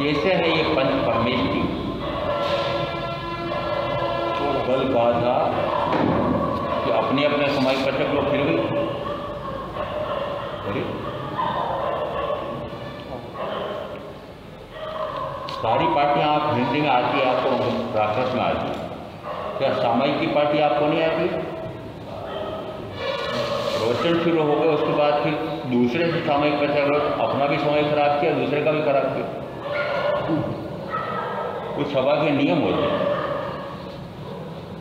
कैसे है ये पंच परमेष्टि? कल कहा था कि अपने अपने समय कटक लोग फिर गए। सारी पार्टियां आप हिंदी में आती है, आपको प्राकृत में आती है, क्या सामायिक की पार्टी आपको नहीं आती? रोचन शुरू हो गए, उसके बाद फिर दूसरे से सामयिक कटक, अपना भी समय खराब किया, दूसरे का भी खराब किया। कुछ सभा के नियम होते हैं।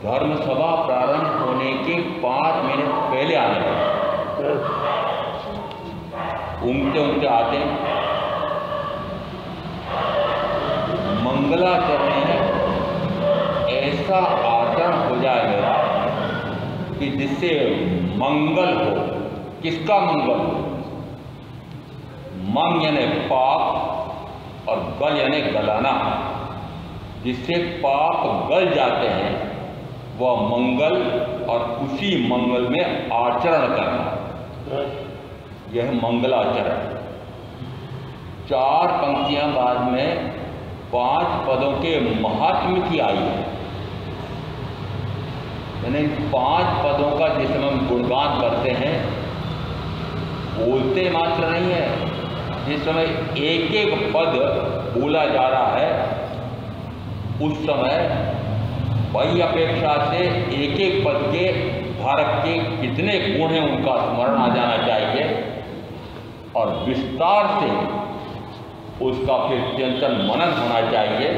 धर्म सभा प्रारंभ होने के 5 मिनट पहले आने लगे, उमते उमते आते हैं, मंगलाचरण में ऐसा आचरण हो जाएगा कि जिससे मंगल हो। किसका मंगल हो? मंग यानी पाप और गल यानी गलाना। जिससे पाप गल जाते हैं वह मंगल, और उसी मंगल में आचरण करना, यह मंगलाचरण। 4 पंक्तियां बाद में 5 पदों के महात्म्य की आई है। यानी 5 पदों का जिस समय हम गुणगान करते हैं, बोलते मात्र नहीं है, जिस समय एक एक पद बोला जा रहा है उस समय वही अपेक्षा से एक एक पद के धारक के कितने गुण हैं उनका स्मरण आ जाना चाहिए, और विस्तार से उसका फिर चिंतन मनन होना चाहिए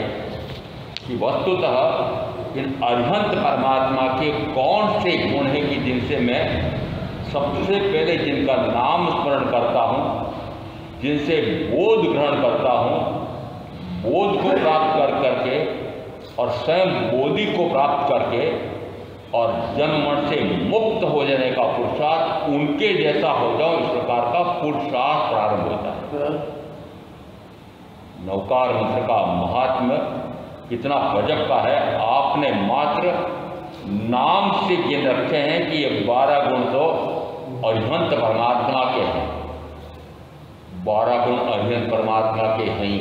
कि वस्तुतः इन अरिहंत परमात्मा के कौन से गुण हैं कि जिनसे मैं सबसे पहले जिनका नाम स्मरण करता हूँ, जिनसे बोध ग्रहण करता हूँ, बोध को प्राप्त कर करके और स्वयं बोधि को प्राप्त करके और जन्म मरण से मुक्त हो जाने का पुरुषार्थ उनके जैसा हो जाऊं, इस प्रकार का पुरुषार्थ प्रारंभ होता है। नवकार मंत्र का महात्म्य कितना गजब का है। आपने मात्र नाम से गिन रखे हैं कि ये 12 गुण तो अरिहंत परमात्मा के हैं, 12 गुण अरिहंत परमात्मा के हैं।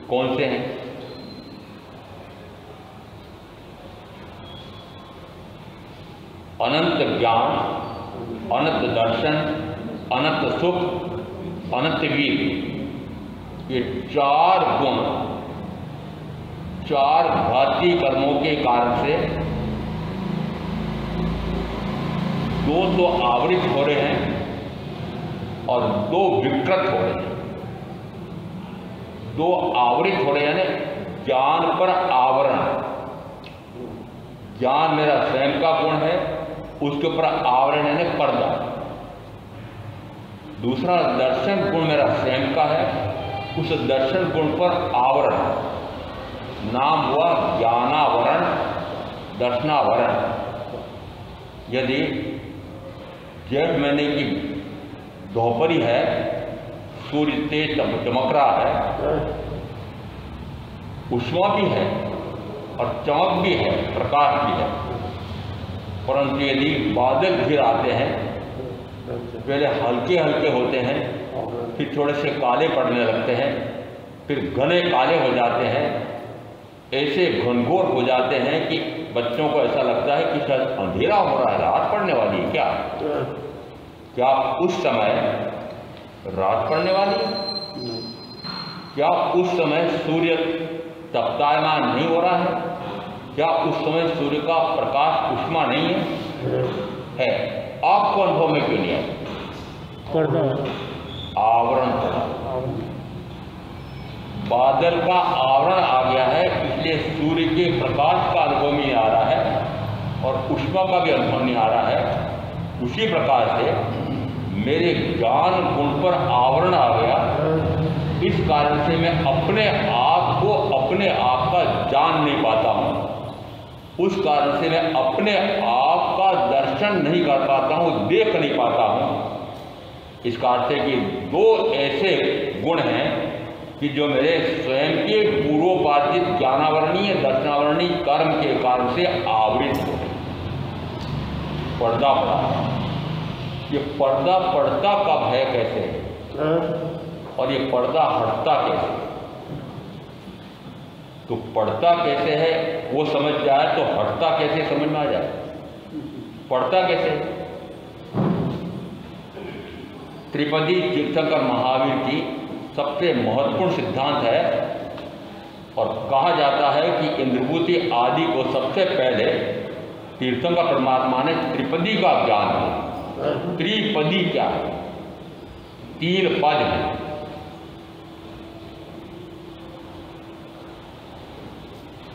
कौन से हैं? अनंत ज्ञान, अनंत दर्शन, अनंत सुख, अनंत वीर। ये 4 गुण 4 घाती कर्मों के कारण से 2 तो आवृत हो रहे हैं और 2 विकृत हो रहे हैं। 2 आवृत हो रहे हैं, ज्ञान पर आवरण। ज्ञान मेरा स्वयं का गुण है, उसके ऊपर आवरण है पर्दा। दूसरा दर्शन गुण मेरा स्वयं का है, उस दर्शन गुण पर आवरण, नाम हुआ ज्ञानावरण, दर्शनावरण। यदि जेठ महीने की दोपहरी है, सूर्य तेज चमक रहा है, उष्मा भी है और चमक भी है, प्रकाश भी है, परंतु यदि बादल घिर आते हैं, पहले हल्के हल्के होते हैं, फिर थोड़े से काले पड़ने लगते हैं, फिर घने काले हो जाते हैं, ऐसे घनघोर हो जाते हैं कि बच्चों को ऐसा लगता है कि शायद अंधेरा हो रहा है, रात पड़ने वाली है क्या? क्या उस समय रात पड़ने वाली है? क्या उस समय सूर्य तपतायमान नहीं हो रहा है? क्या उस समय सूर्य का प्रकाश उष्मा नहीं है? आपको अनुभव में क्यों नहीं आया? आवरण पड़ा, बादल का आवरण आ गया है, इसलिए सूर्य के प्रकाश का अनुभव नहीं आ रहा है और उष्मा का भी अनुभव नहीं आ रहा है। उसी प्रकार से मेरे ज्ञान गुण पर आवरण आ गया, इस कारण से मैं अपने आप को अपने आप का जान नहीं पाता हूँ, उस कारण से मैं अपने आप का दर्शन नहीं कर पाता हूँ, देख नहीं पाता हूँ। इस कारण से कि 2 ऐसे गुण हैं कि जो मेरे स्वयं के पूर्वोपार्जित ज्ञानावरणीय दर्शनावरणीय कर्म के कारण से आवृत हो गए। पर्दा पड़ा। ये पर्दा पड़ता कब है, कैसे है, और ये पर्दा हटता कैसे? तो पड़ता कैसे है वो समझ जाए तो हटता कैसे समझ में आ जाए। पड़ता कैसे? त्रिपदी तीर्थंकर महावीर की सबसे महत्वपूर्ण सिद्धांत है और कहा जाता है कि इंद्रभूति आदि को सबसे पहले तीर्थंकर परमात्मा ने त्रिपदी का ज्ञान दिया। त्रिपदी क्या है? 3 पद है।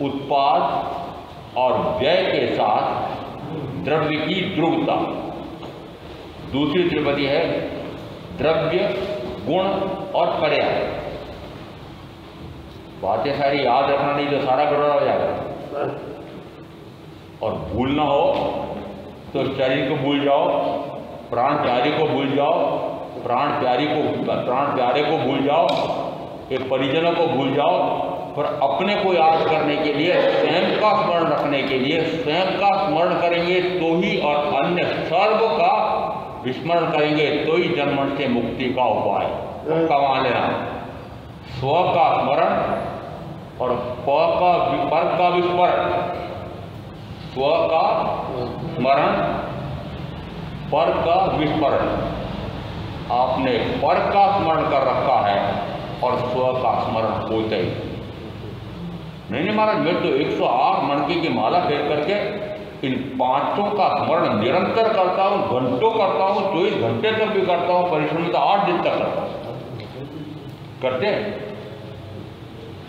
उत्पाद और व्यय के साथ द्रव्य की ध्रुवता। दूसरी त्रिपदी है द्रव्य, गुण और पर्याय। बातें सारी याद रखना नहीं तो सारा गड़बड़ हो जाएगा। और भूलना हो तो शरीर को भूल जाओ, प्राण प्यारे को भूल जाओ, प्राण प्यारे को भूल जाओ, एक परिजनों को भूल जाओ, पर अपने को याद करने के लिए, स्वयं का स्मरण रखने के लिए स्वयं का स्मरण करेंगे तो ही, और अन्य सर्व का विस्मरण करेंगे तो ही जन्म से मुक्ति का उपाय। मान लेना, स्व का स्मरण और पर का विस्मरण। स्व का स्मरण, पर का विस्मरण। आपने पर का स्मरण कर रखा है और स्व का स्मरण होते ही नहीं महाराज, मैं तो 108 मणके की माला फेर करके इन 5 का स्मरण निरंतर करता हूँ, घंटों करता हूँ, 24 घंटे तक भी करता हूँ, परिश्रम तो 8 दिन तक करता हूँ। करते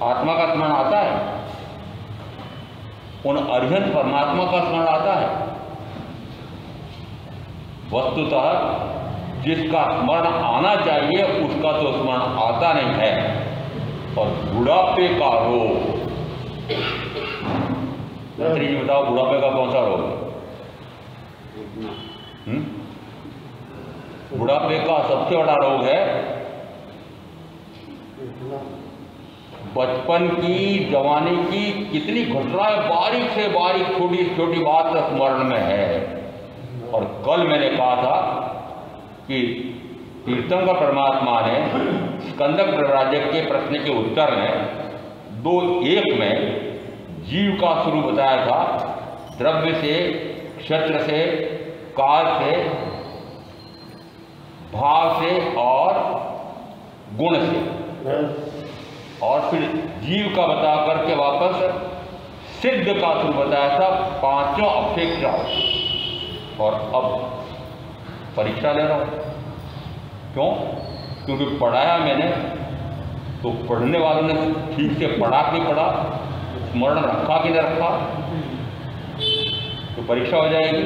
आत्मा का स्मरण आता है, उन अरिहंत परमात्मा का स्मरण आता है। वस्तुतः जिसका स्मरण आना चाहिए उसका तो स्मरण आता नहीं है। और बुढ़ापे का रोग, मंत्री जी बताओ बुढ़ापे का कौन सा रोग है? बुढ़ापे का सबसे बड़ा रोग है बचपन की, जवानी की कितनी घटनाएं बारीक से बारीक, छोटी छोटी बात स्मरण में है। और कल मैंने कहा था कि तीर्थंकर परमात्मा ने स्कंदक प्रव्राजक के प्रश्न के उत्तर में 2:1 में जीव का स्वरूप बताया था, द्रव्य से, क्षेत्र से, काल से, भाव से और गुण से। और फिर जीव का बता करके वापस सिद्ध का स्वरूप बताया था, 5 अपेक्षा। और अब परीक्षा ले रहा हूं। क्यों? क्योंकि पढ़ाया मैंने तो पढ़ने वालों ने ठीक से पढ़ा कि पढ़ा, स्मरण रखा कि नहीं रखा, तो परीक्षा हो जाएगी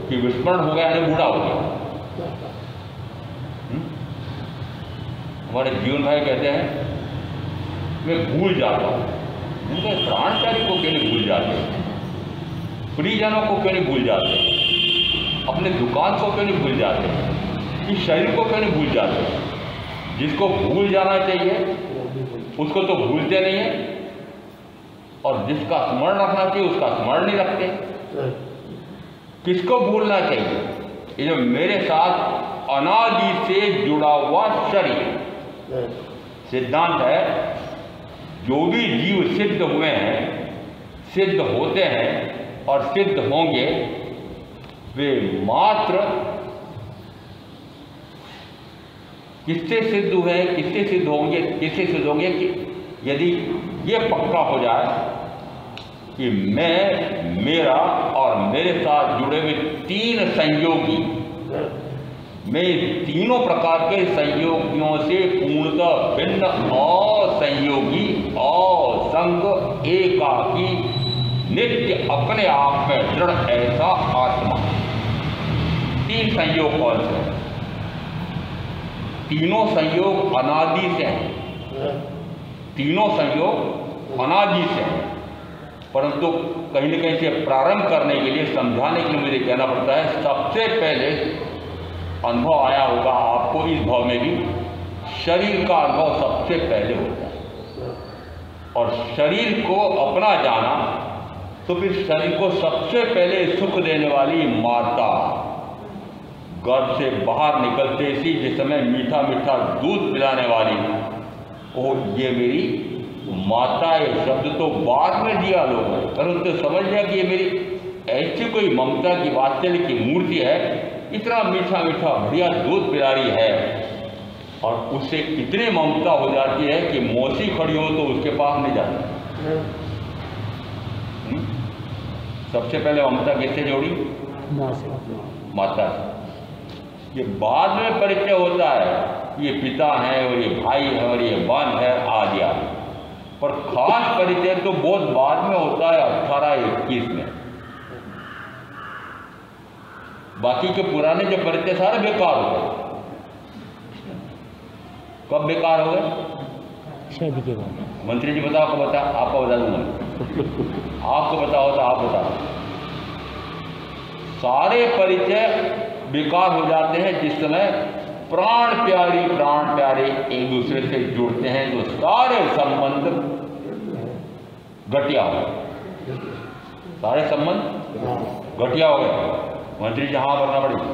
कि विस्मरण हो गया यानी बूढ़ा हो गया। हमारे जीवन भाई कहते हैं मैं भूल जाता हूँ। उनके प्राणचारी को क्यों नहीं भूल जाते, परिजनों को क्यों नहीं भूल जाते, अपने दुकान को क्यों नहीं भूल जाते, इस शरीर को क्यों नहीं भूल जाते। जिसको भूल जाना चाहिए उसको तो भूलते नहीं है, और जिसका स्मरण रखना चाहिए उसका स्मरण नहीं रखते। किसको भूलना चाहिए? ये जो मेरे साथ अनादि से जुड़ा हुआ शरीर। सिद्धांत है जो भी जीव सिद्ध हुए हैं, सिद्ध होते हैं और सिद्ध होंगे, वे मात्र किससे सिद्ध हुए, किससे सिद्ध होंगे, किससे सिद्ध होंगे कि यदि ये पक्का हो जाए कि मैं, मेरा और मेरे साथ जुड़े हुए 3 संयोगी, मैं तीनों प्रकार के संयोगियों से पूर्णतः भिन्न, असंयोगी, असंग, एकाकी, नित्य अपने आप में दृढ़ ऐसा आत्मा। 3 संयोग कौन से? तीनों संयोग अनादि से हैं, तीनों संयोग अनादि से हैं, परंतु कहीं न कहीं से प्रारंभ करने के लिए, समझाने के लिए मुझे कहना पड़ता है, सबसे पहले अनुभव आया होगा आपको इस भाव में भी, शरीर का अनुभव सबसे पहले होता है। और शरीर को अपना जाना तो फिर शरीर को सबसे पहले सुख देने वाली माता, गर्भ से बाहर निकलते ही जिस समय मीठा मीठा दूध पिलाने वाली, ओ ये मेरी माता। ये शब्द तो बाद में दिया लोगों ने, परंतु समझ लिया कि ये मेरी ऐसी कोई ममता की वात्सल्य की मूर्ति है, इतना मीठा मीठा बढ़िया दूध पिला रही है, और उससे इतनी ममता हो जाती है कि मौसी खड़ी हो तो उसके पास नहीं जाती। सबसे पहले ममता किससे जोड़ी? माता से। ये बाद में परिचय होता है, ये पिता है और ये भाई है और ये बहन है आदि आदि, पर खास परिचय तो बहुत बाद में होता है, 18-21 में। बाकी के पुराने जो परिचय सारे बेकार हो गए। कब बेकार हो गए? शादी के बाद। मंत्री जी बताओ, आपको बता दूंगा। आपको बताओ तो आप बताओ। सारे परिचय बेकार हो जाते हैं जिस समय प्राण प्यारे एक दूसरे से जुड़ते हैं, तो सारे संबंध घटिया हो गए, सारे संबंध घटिया हो गए। मंत्री जी हाँ करना पड़ेगी,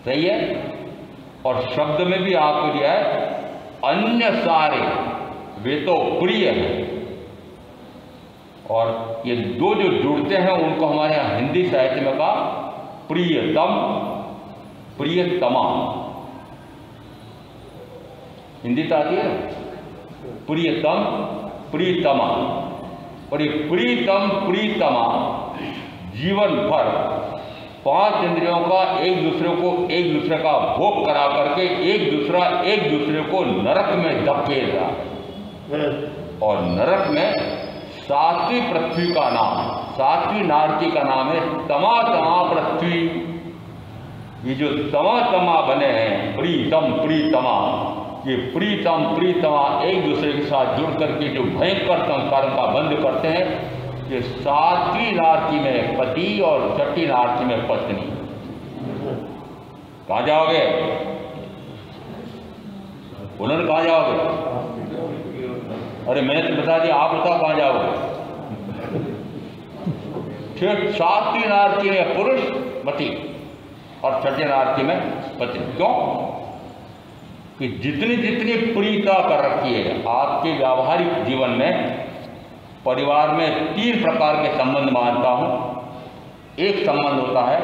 सही है। और शब्द में भी आपको दिया है अन्य सारे वे तो प्रिय हैं, और ये दो जो जुड़ते हैं उनको हमारे यहाँ हिंदी साहित्य में कहा प्रियतम, प्रियतमा। हिंदी तो आती है, प्रियतम प्रियतमा। और ये प्रियतम प्रियतमा जीवन भर 5 इंद्रियों का एक दूसरे का भोग करा करके एक दूसरे को नरक में धकेल रहा है। और नरक में 7वीं पृथ्वी का नाम, 7वीं नारकी का नाम है तमा तमा पृथ्वी। ये जो तमा तमा बने हैं प्रीतम प्रीतमा, ये प्रीतम प्रीतमा एक दूसरे के साथ जुड़ करके जो भयंकर संस्कार का बंद करते हैं, ये 7वीं नारकी में पति और 6ठी नारकी में पत्नी। कहाँ जाओगे? उन्होंने कहाँ जाओगे? अरे मैंने तो बता दिया, आप बताओ कहाँ जाओगे? फिर सातवीं आरती में पुरुष पति और छठी आरती में पत्नी। क्यों? कि जितनी जितनी प्रियता कर रखी है आपके व्यावहारिक जीवन में, परिवार में 3 प्रकार के संबंध मानता हूं। एक संबंध होता है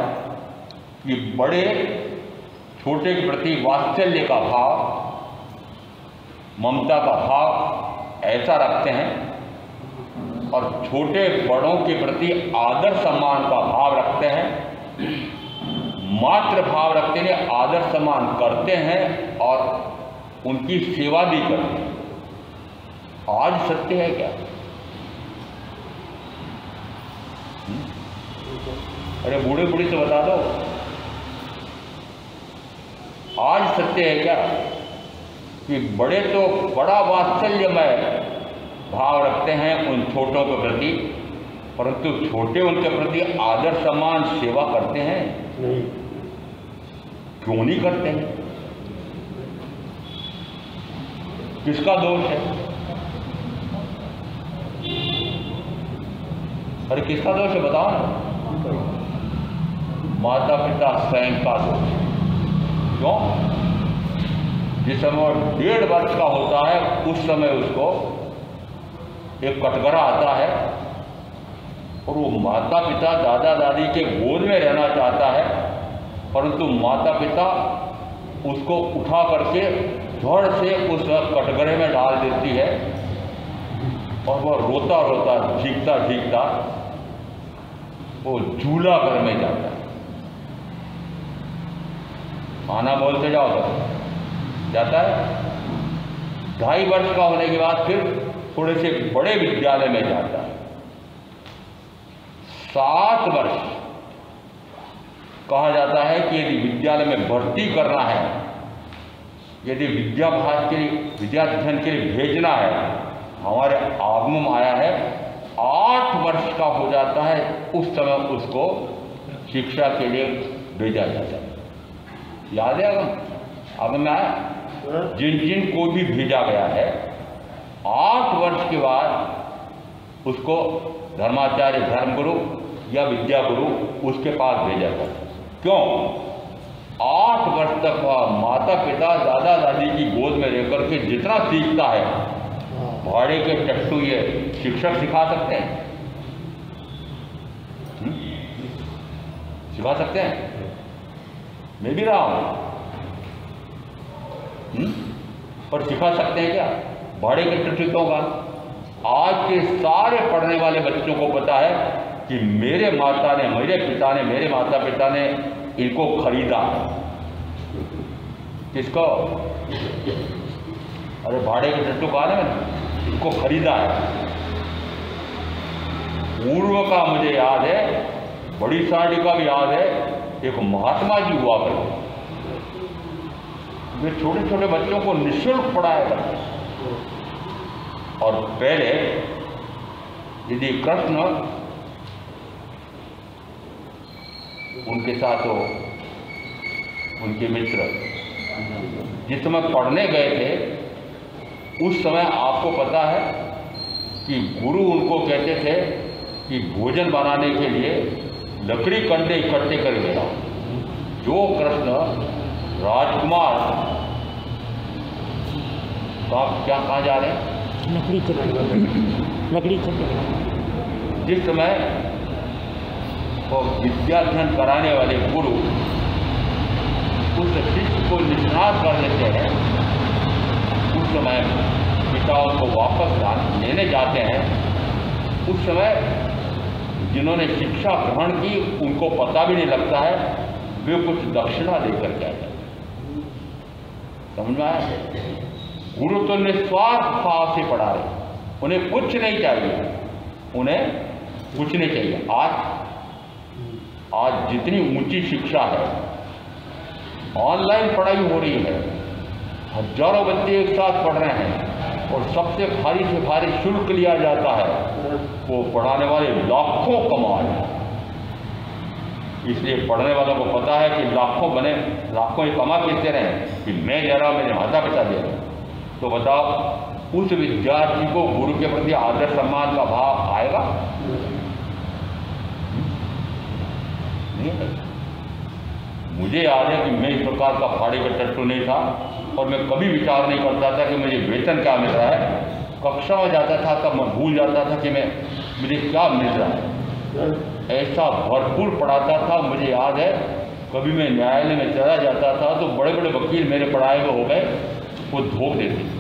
कि बड़े छोटे के प्रति वात्सल्य का भाव, ममता का भाव ऐसा रखते हैं, और छोटे बड़ों के प्रति आदर सम्मान का भाव रखते हैं, मातृ भाव रखते हैं, आदर सम्मान करते हैं और उनकी सेवा भी करते हैं। आज सत्य है क्या? अरे बूढ़े बूढ़ी से बता दो, आज सत्य है क्या कि बड़े तो बड़ा वात्सल्यमय भाव रखते हैं उन छोटों के प्रति, परंतु छोटे उनके प्रति आदर सम्मान सेवा करते हैं? नहीं। क्यों नहीं करते हैं? किसका दोष है? अरे किसका दोष है बताओ ना? माता पिता स्वयं का दोष। क्यों? जिस समय 1.5 वर्ष का होता है उस समय उसको एक कटघरा आता है और वो माता पिता दादा दादी के गोद में रहना चाहता है, परंतु माता पिता उसको उठा करके धड़ से उस कटघरे में डाल देती है और वह रोता रोता भीगता भीगता वो झूला घर में जाता है। आना बोलते जाओ तो जाता है। 2.5 वर्ष का होने के बाद फिर थोड़े से बड़े विद्यालय में जाता है। 7 वर्ष कहा जाता है कि यदि विद्यालय में भर्ती करना है, यदि विद्याभ्यास के लिए विद्याध्ययन के लिए भेजना है, हमारे आगम में आया है 8 वर्ष का हो जाता है, उस समय उसको शिक्षा के लिए भेजा जाता है। याद है आगम में आया? जिन जिन को भी भेजा गया है 8 वर्ष के बाद उसको धर्माचार्य, धर्मगुरु या विद्या गुरु उसके पास भेजा जाता है। क्यों? 8 वर्ष तक वह माता पिता दादा दादी की गोद में रहकर के जितना सीखता है, भाड़े के टट्टू ये शिक्षक सिखा सकते हैं? सिखा सकते हैं? मैं भी रहा हूं, पर सिखा सकते हैं क्या? भाड़े के टट्टू क्यों का? आज के सारे पढ़ने वाले बच्चों को पता है कि मेरे माता ने, मेरे पिता ने, मेरे माता पिता ने इनको खरीदा। किसको? अरे भाड़े के टट्टू कहा ना मैंने, इनको खरीदा है। पूर्व का मुझे याद है, बड़ी साड़ी का भी याद है, एक महात्मा जी हुआ करते, वे छोटे छोटे बच्चों को निःशुल्क पढ़ाया करते। और पहले यदि कृष्ण उनके साथ हो, उनके मित्र जिस समय पढ़ने गए थे, उस समय आपको पता है कि गुरु उनको कहते थे कि भोजन बनाने के लिए लकड़ी कंडे इकट्ठे कर ले आओ। जो कृष्ण राजकुमार क्या कहाँ जा रहे हैं? लकड़ी कट्टे। जिस समय वो विद्याध्ययन कराने वाले गुरु उस शिष्य को निष्णात कर देते हैं, उस समय पिता उनको वापस लेने जाते हैं। उस समय जिन्होंने शिक्षा ग्रहण की उनको पता भी नहीं लगता है, वे कुछ दक्षिणा देकर के आते हैं। समझ में आया? गुरु तो निस्वार्थ भाव से पढ़ा रहे, उन्हें कुछ नहीं चाहिए, उन्हें कुछ नहीं चाहिए। आज जितनी ऊंची शिक्षा है, ऑनलाइन पढ़ाई हो रही है, हजारों बच्चे एक साथ पढ़ रहे हैं और सबसे भारी से भारी शुल्क लिया जाता है, वो पढ़ाने वाले लाखों कमा रहे हैं। इसलिए पढ़ने वालों को पता है कि लाखों बने, लाखों ही कमा पीते रहे कि मैं दे रहा हूँ, मेरे माता पिता दे रहे हैं, तो बताओ उस विद्यार्थी को गुरु के प्रति आदर सम्मान का भाव आएगा? नहीं। मुझे याद है कि मैं इस प्रकार का फाड़े का टट्टू नहीं था और मैं कभी विचार नहीं करता था कि मुझे वेतन क्या मिल रहा है। कक्षा में जाता था तब मैं भूल जाता था कि मुझे क्या मिल रहा है। ऐसा भरपूर पढ़ाता था। मुझे याद है कभी मैं न्यायालय में चला जाता था तो बड़े बड़े वकील मेरे पढ़ाए हुए हो गए, वो धोख देते।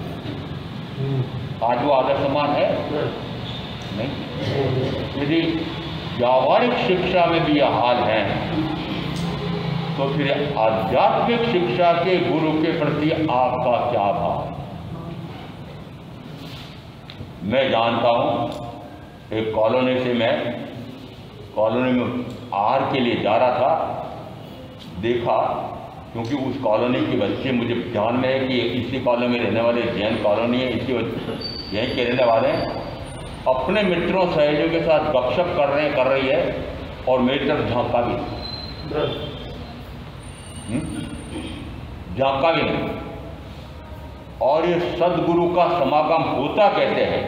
आज वो आदर सम्मान है नहीं। यदि व्यावहारिक शिक्षा में भी यह हाल है तो फिर आध्यात्मिक शिक्षा के गुरु के प्रति आपका क्या भाव? मैं जानता हूं एक कॉलोनी से मैं कॉलोनी में आहार के लिए जा रहा था, देखा क्योंकि उस कॉलोनी के बच्चे मुझे ध्यान में है कि इसी कॉलोनी में रहने वाले जैन कॉलोनी है, इसी यहीं के रहने वाले हैं, अपने मित्रों सहेलियों के साथ गपशप कर रही है और मेरी तरफ झांका भी नहीं। और ये सदगुरु का समागम होता कैसे है?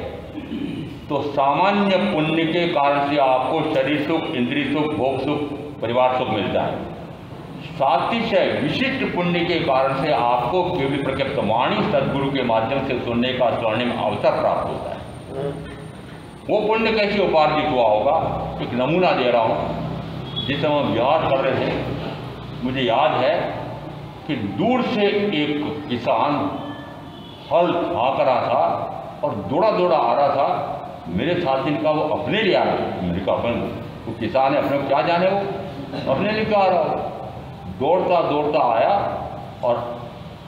तो सामान्य पुण्य के कारण से आपको शरीर सुख, इंद्रिय सुख, भोग सुख, परिवार सुख मिलता है। सातिशय विशिष्ट पुण्य के कारण से आपको केवल प्रकृत वाणी सदगुरु के माध्यम से सुनने का स्वर्णिम अवसर प्राप्त होता है। वो पुण्य कैसे उपार्जित हुआ होगा? एक नमूना दे रहा हूँ। जिस समय हम विहार कर रहे थे, मुझे याद है कि दूर से एक किसान हल हाँक रहा था और दौड़ा दौड़ा आ रहा था। मेरे साथी का वो अपने लिए आ रहा है। मेरे का अपन वो किसान है, अपने को क्या जाने, वो अपने लिए क्यों आ रहा हो? दौड़ता दौड़ता आया और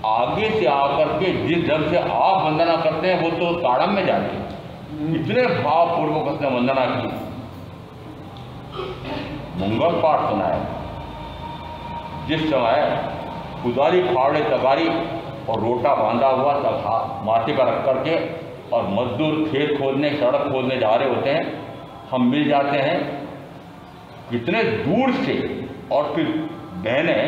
आगे से आकर के जिस ढंग से आप वंदना करते हैं वो तो ताड़म में जाते हैं। इतने भावपूर्वक उसने वंदना की, मंगल पाठ सुनाया। जिस समय कुदारी, फावड़े, तगारी और रोटा बांधा हुआ तब माथे पर रख करके और मजदूर खेत खोदने, सड़क खोदने जा रहे होते हैं, हम मिल जाते हैं कितने दूर से, और फिर बहनें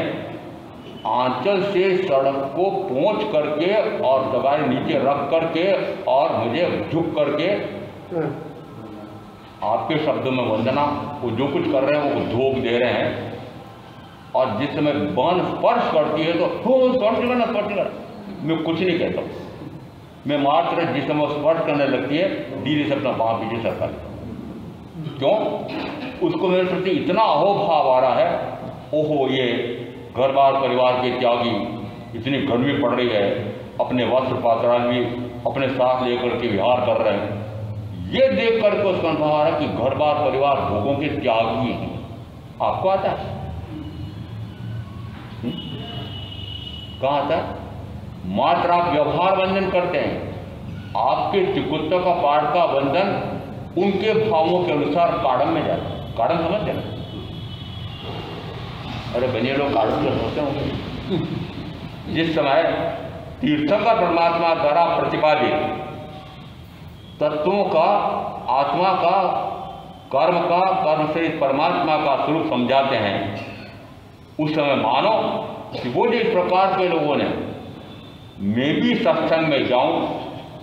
आंचल से सड़क को पहुंच करके और तगारी नीचे रख करके और मुझे झुक करके आपके शब्दों में वंदना, वो जो कुछ कर रहे हैं वो धोख दे रहे हैं। और जिस समय बन स्पर्श करती है तो स्पर्श करना, स्पर्श करना, मैं कुछ नहीं कहता हूँ। मैं मात्र जिस समय स्पर्श करने लगती है धीरे से अपना बाँह पीछे सरका लेता हूँ। क्यों? उसको मेरे प्रति इतना अहोभाव आ रहा है, ओहो ये घर बार परिवार के त्यागी, इतनी गर्मी पड़ रही है, अपने वस्त्र पात्राल भी अपने साथ लेकर के विहार कर रहे हैं। ये देख करके उसका अनुभव आ रहा है कि घर बार परिवार भोगों के त्यागी हैं। आपको आता है? कहाँ आता है? मात्र आप व्यवहार वंदन करते हैं, आपके चिकुत्ता का पाठ का वंदन उनके भावों के अनुसार काड़म में जाता है। काड़म समझते हैं? अरे बनिए लोग काड़म तो सोचते होंगे। जिस समय तीर्थंकर परमात्मा द्वारा प्रतिपादित तत्वों का, आत्मा का, कर्म से परमात्मा का स्वरूप समझाते हैं, उस समय मानो कि वो जिस प्रकार के लोगों ने, मैं भी सत्संग में जाऊं,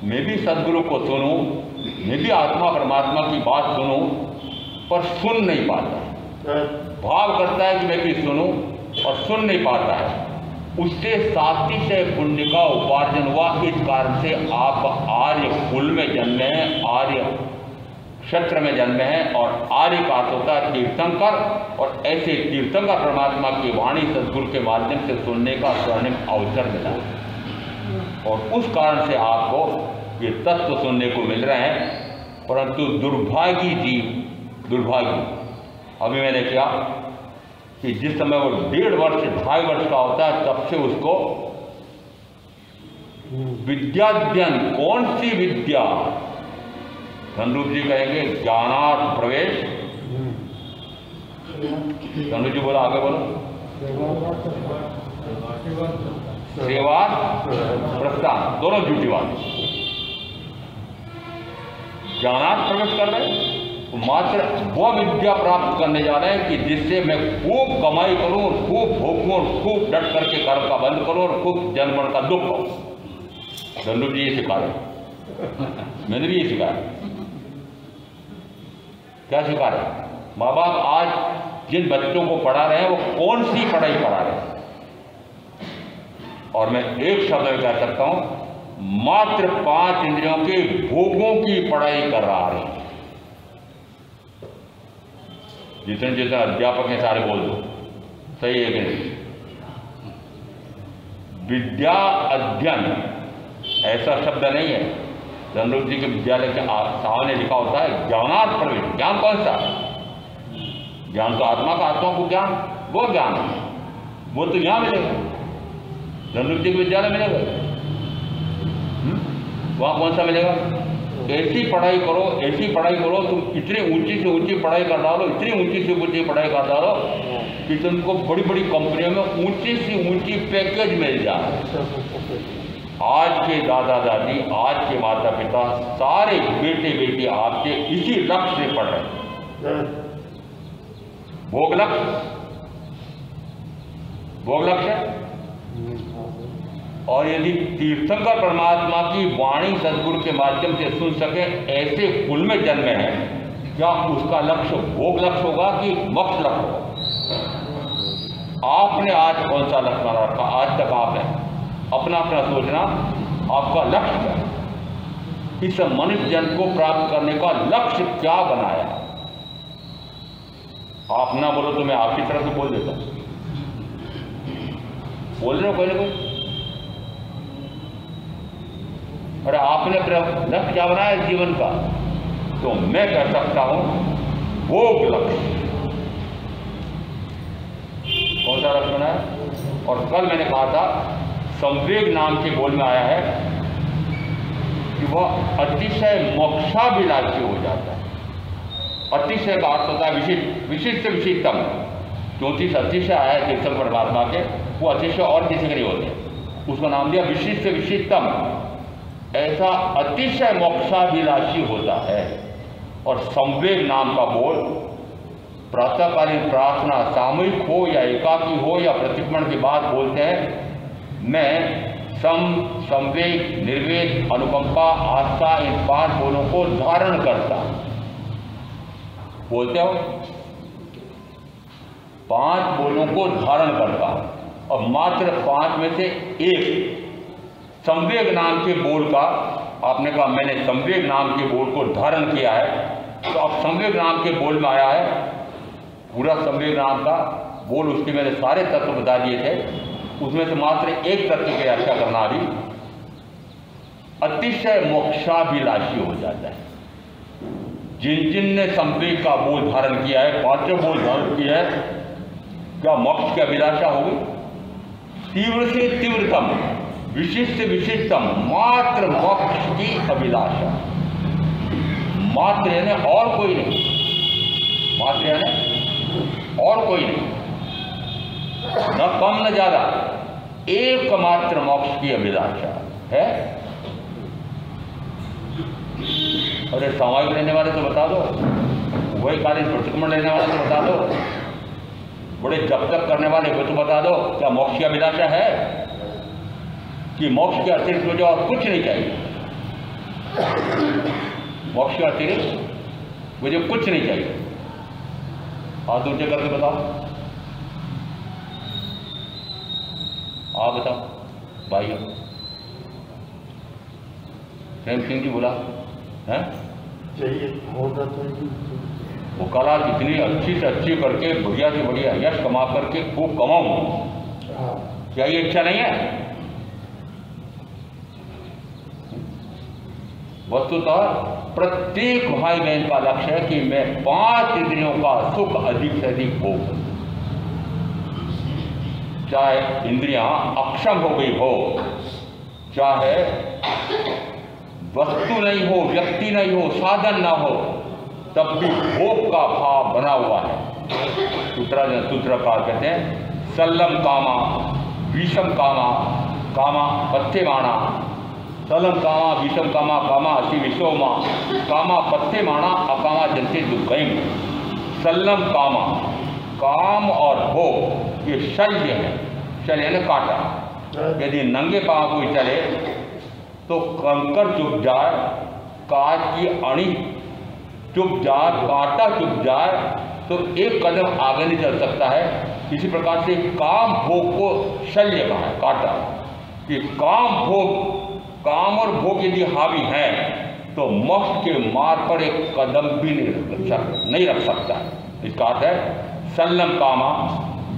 मैं भी सदगुरु को सुनूं, मैं भी आत्मा परमात्मा की बात सुनूं, पर सुन नहीं पाता। भाव करता है कि मैं भी सुनूं और सुन नहीं पाता है। उससे सातिशय पुण्य का उपार्जन हुआ। इस कारण से आप आर्य कुल में जन्मे हैं, आर्य क्षेत्र में जन्मे हैं, और आर्य का अर्थ होता है तीर्थंकर, और ऐसे तीर्थंकर परमात्मा की वाणी सदगुरु के माध्यम से सुनने का स्वर्णिम अवसर मिला, और उस कारण से आपको ये तत्व सुनने को मिल रहे हैं। परंतु दुर्भागी जीव, दुर्भागी, अभी मैंने किया कि जिस समय वो 1.5 वर्ष 2.5 वर्ष का होता है तब से उसको विद्याध्ययन, कौन सी विद्या, धनरूप जी कहेंगे ज्ञानार्थ प्रवेश। धनरूप जी बोलो, आगे बोलो। सेवा प्रस्थान, दोनों झूठी बात। ज्ञानार्थ प्रवेश कर रहे, मात्र वह विद्या प्राप्त करने जा रहे हैं कि जिससे मैं खूब कमाई करूं और खूब भोगूं और खूब डट करके कर्म का बंद करूं और खूब जन्म का दुख हो। धनुष जी ये सिखा रहे, मैंने भी ये सिखाया। क्या सिखा रहे माँ बाप? आज जिन बच्चों को पढ़ा रहे हैं वो कौन सी पढ़ाई पढ़ा रहे हैं? और मैं एक शब्द में कह सकता हूं, मात्र 5 इंद्रियों के भोगों की पढ़ाई कर रहा है। जितने जितने अध्यापक हैं सारे बोल दो, सही है कि नहीं? विद्या अध्ययन ऐसा शब्द नहीं है। धनुष जी के विद्यालय के सामने लिखा होता है ज्ञानार्थ प्रविष्ट। ज्ञान कौन सा? ज्ञान तो आत्मा का, आत्मा को ज्ञान, वो ज्ञान है, वो तो यहां मिलेगा, धनुष जी के विद्यालय मिलेगा। वहां कौन सा मिलेगा? ऐसी पढ़ाई करो, ऐसी पढ़ाई करो, तुम इतनी ऊंची से ऊंची पढ़ाई कर डालो, इतनी ऊंची से ऊंची पढ़ाई कर डालो कि तुमको बड़ी बड़ी कंपनियों में ऊंची से ऊंची पैकेज मिल जाए। आज के दादा दादी, आज के माता पिता, सारे बेटे बेटी आपके इसी लक्ष्य से पढ़ रहे हैं। भोग लक्ष्य, भोग लक्ष्य। और यदि तीर्थंकर परमात्मा की वाणी सदगुरु के माध्यम से सुन सके, ऐसे कुल में जन्मे हैं, क्या उसका लक्ष्य भोग लक्ष्य होगा कि मोक्ष लक्ष्य होगा? आपने आज कौन सा लक्ष्य बना रखा? आज तक आपने अपना अपना सोचना, आपका लक्ष्य क्या है? इस मनुष्य जन्म को प्राप्त करने का लक्ष्य क्या बनाया? आप ना बोलो तो मैं आपकी तरफ से बोल देता हूं। बोल रहे हो कोई ना कोई? अरे आपने अपना लक्ष्य क्या बनाया जीवन का? तो मैं कह सकता हूं भोग लक्ष्य। कौन सा लक्ष्य बनाया? और कल मैंने कहा था संवेग नाम के बोल में आया है कि वह अतिशय मोक्षाभिलाषी हो जाता है। अतिशय का अर्थ होता है विशिष्ट, विशिष्ट विशिष्टम। 34 अतिशय आया है तीर्थंकर परमात्मा के, वो अतिशय और किसी के नहीं होते, उसका नाम दिया विशिष्ट विशिष्टम। ऐसा अतिशय मोक्षाभिलाषी होता है। और संवेग नाम का बोल प्रातःकालीन प्रार्थना सामूहिक हो या एकाकी हो या प्रतिक्रमण के बाद बोलते हैं, मैं संवेग, निर्वेद, अनुकंपा, आस्था, इन 5 बोलों को धारण करता। बोलते हो 5 बोलों को धारण करता, और मात्र 5 में से एक संवेग नाम के बोल का आपने कहा मैंने संवेग नाम के बोल को धारण किया है। तो अब संवेग नाम के बोल में आया है पूरा संवेग नाम का बोल, उसके मैंने सारे तत्व बता दिए थे, उसमें से मात्र एक तत्व की व्याख्या करना अभी, अतिशय मोक्षाभिलाषी हो जाता है। जिन जिन ने संवेग का बोल धारण किया है, 5 बोल धारण किया है, क्या मोक्ष की अभिलाषा होगी? तीव्र से तीव्रतम, विशिष्ट से विशिष्टम, मात्र मोक्ष की अभिलाषा। मात्र यानी और कोई नहीं, मात्र यानी और कोई नहीं, न कम न ज्यादा, एकमात्र मोक्ष की अभिलाषा है। अरे सामाजिक लेने वाले तो बता दो, वही कालीन प्रतिक्रमण लेने वाले तो बता दो, बड़े जब तक करने वाले वो तो बता दो, क्या मोक्ष की अभिलाषा है? कि मोक्ष के अतिरिक्त मुझे और कुछ नहीं चाहिए, मोक्ष के अतिरिक्त मुझे कुछ नहीं चाहिए। हाथ ऊंचे करके बताओ, आप बताओ भाई। प्रेम सिंह जी बोला है चाहिए, होगा तो वो कला कितनी अच्छी से अच्छी करके बढ़िया से बढ़िया यश कमा करके खूब कमाऊं, क्या ये इच्छा नहीं है? वस्तुतः प्रत्येक भाई बहन का लक्ष्य है कि मैं 5 इंद्रियों का सुख अधिक से अधिक भोग, चाहे इंद्रियां अक्षम हो गई हो, चाहे वस्तु नहीं हो, व्यक्ति नहीं हो, साधन ना हो, तब भी भोग का भाव बना हुआ है। सूत्रकार कहते हैं सल्लम कामा, विषम कामा, कामा पथ्यमाणा, सलम कामा विषम कामा कामा असी विश्वमा कामा पत्थे माना अकामा जनते दुर्गम। सल्लम कामा, काम और भोग ये शल्य है। शल्य यानी कांटा। यदि नंगे पाँव कोई चले तो कंकर चुभ जाए, कांच की अणी चुभ जाए, कांटा चुभ जाए तो एक कदम आगे नहीं चल सकता है। इसी प्रकार से काम भोग को शल्य कहा है, कांटा। कि काम भोग, काम और भोग यदि हावी हैं तो मोक्ष के मार्ग पर एक कदम भी नहीं रख सकता है। इसका अर्थ है सल्लम कामा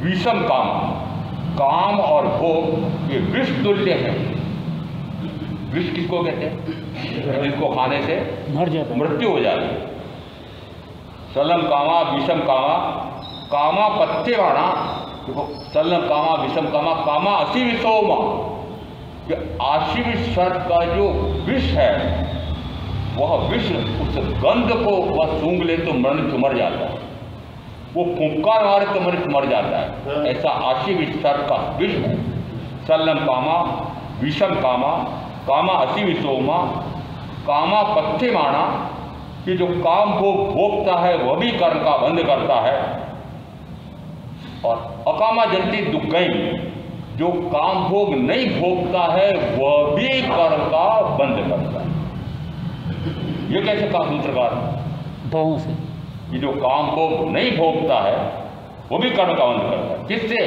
विषम कामा, काम और भोग ये विष तुल्य है। विष किसको कहते हैं? जिसको खाने से मर जाता है, मृत्यु हो जाती है। सल्लम कामा विषम कामा, कामा पत्ते वाणा, देखो सल्लम कामा विषम कामा, कामा असी विषोमा, कि आशी स्वर का जो विष है वह विष उस गंध को वह सूंघ ले तो मनुष्य मर जाता है, वो फुंकार मारे तो मनुष्य मर जाता है। ऐसा आशी स्वर का विष है। सल्लम कामा विषम कामा, कामा असी विषोमा, कामा पत्थे माना, कि जो काम भोग भोगता है वह भी कर्म का बंध करता है। और अकामा जनती दुर्गम, जो काम भोग नहीं भोगता है वह भी कर्म का बंध करता है। ये कैसे कहा सूत्रकार? भावों से। कि जो काम भोग नहीं भोगता है वो भी कर्म का बंध करता है। किससे?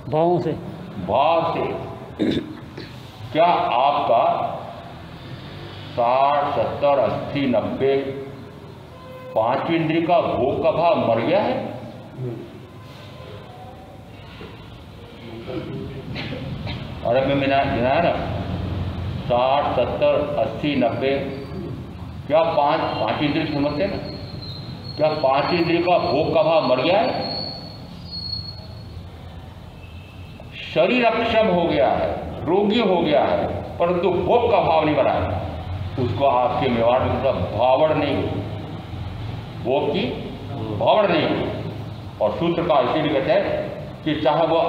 भावों से। भाव से। क्या आपका 60, 70, 80, 90 पांचवी इंद्रिय का भोग का भाव मर गया है? अरे में गिनाया ना 60, 70, 80, 90, क्या पांच इंद्रिय समझते हैं ना? क्या पांच इंद्रिय का भोग का भाव मर गया है? शरीर अक्षम हो गया है, रोगी हो गया है, परंतु भोग का भाव नहीं बना है। उसको आपके मेवाड़ में भावड़ नहीं हुई, भोग की भावड़ नहीं हुई। और सूत्र का इसीलिए कहते हैं कि चाहे वह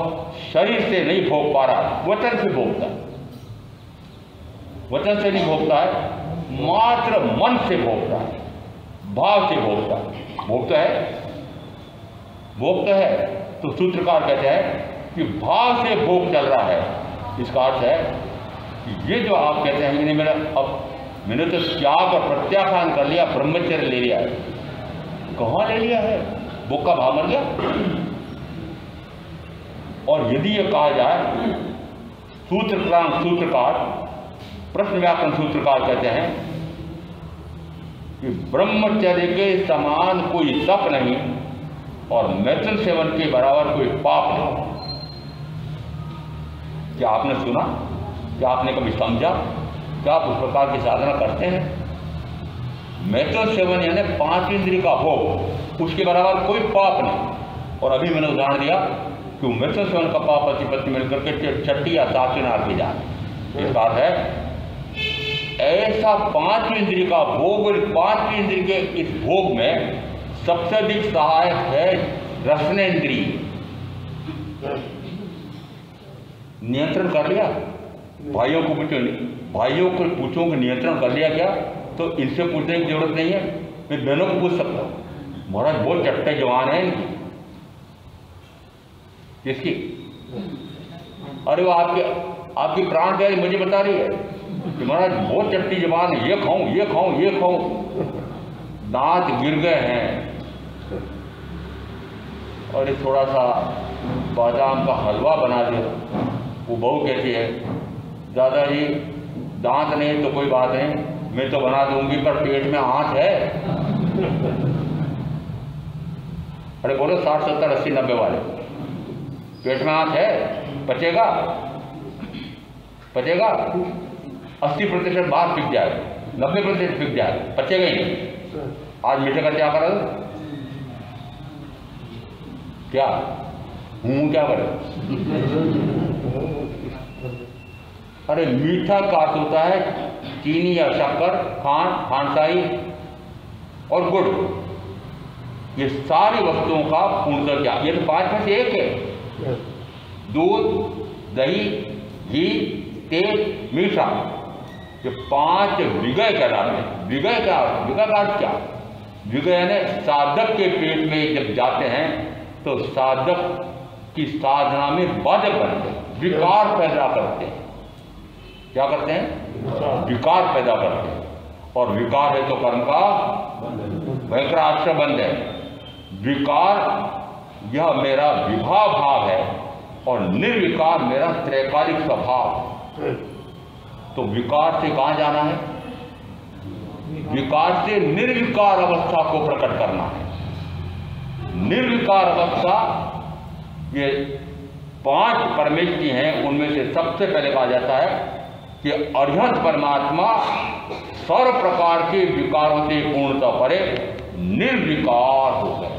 शरीर से नहीं भोग पा रहा, वचन से भोगता है। वचन से नहीं भोगता है, मात्र मन से भोगता है, भाव से भोगता है। भोगता है, भोगता है। तो सूत्रकार कहते हैं कि भाव से भोग चल रहा है। इसका अर्थ है कि ये जो आप कहते हैं कि मेरा अब मैंने तो त्याग और प्रत्याख्यान कर लिया, ब्रह्मचर्य ले लिया है, कहाँ ले लिया है? भोग का भाव मर गया। और यदि ये कहा जाए, सूत्रकार प्रश्न व्याकरण सूत्रकार कहते हैं कि ब्रह्मचर्य के समान कोई तप नहीं और मैथुन सेवन के बराबर कोई पाप नहीं। क्या आपने सुना? क्या आपने कभी समझा? क्या आप उस प्रकार की साधना करते हैं? मैथुन सेवन यानी पांच इंद्रिय का भोग, उसके बराबर कोई पाप नहीं। और अभी मैंने उदाहरण दिया कि मैथुन सेवन का पाप पति पत्नी मिलकर के छठी या सातवीं नार की जाए। इस बात है ऐसा पांच इंद्रिय का भोग, और पांच इंद्रिय के इस भोग में सबसे अधिक सहायक है रसनेन्द्रिय। नियंत्रण कर लिया? भाइयों को पूछो कि नियंत्रण कर लिया क्या? तो इनसे पूछने की जरूरत नहीं है, मैं बहनों को पूछ सकता हूँ। महाराज बहुत चट्टे जवान है इनकी। किसकी? अरे वो आपकी प्राण प्यारी मुझे बता रही है कि महाराज बहुत चट्टी जवान है, ये खाऊं, दांत गिर गए हैं। और ये थोड़ा सा बादाम का हलवा बना दे। वो बहू कहती है दादाजी दांत नहीं तो कोई बात नहीं, मैं तो बना दूंगी, पर पेट में आंच है। अरे बोलो 60, 70, 80, 90 वाले, पेट में आंच है, पचेगा? 80% बाहर फिक जाएगा, 90% फिक जाएगा, पचेगा ही नहीं। आज मीठे का क्या करा? क्या क्या करे? अरे मीठा का अर्थ होता है चीनी या शक्कर, खांडसाई और गुड़। ये सारी वस्तुओं का पूर्णतः क्या? ये तो 5 में से एक है। दूध, दही, घी, तेल, मीठा, कि 5 विगय कहलाते हैं। विगय क्या? विगय का अर्थ क्या? विगय यानी साधक के पेट में जब जाते हैं तो साधक की साधना में बाधक बनते हैं, विकार पैदा करते हैं। क्या करते हैं? विकार पैदा करते हैं। और विकार है तो कर्म का भयंकर आश्रय बंद है। विकार यह मेरा विभाव भाव है और निर्विकार मेरा त्रैकालिक स्वभाव। तो विकार से कहाँ जाना है? विकार से निर्विकार अवस्था को प्रकट करना है। निर्विकार अवस्था, ये 5 परमेष्टि हैं, उनमें से सबसे पहले कहा जाता है कि अरिहंत परमात्मा सर्व प्रकार के विकारों से पूर्णतः परे निर्विकार हो गए,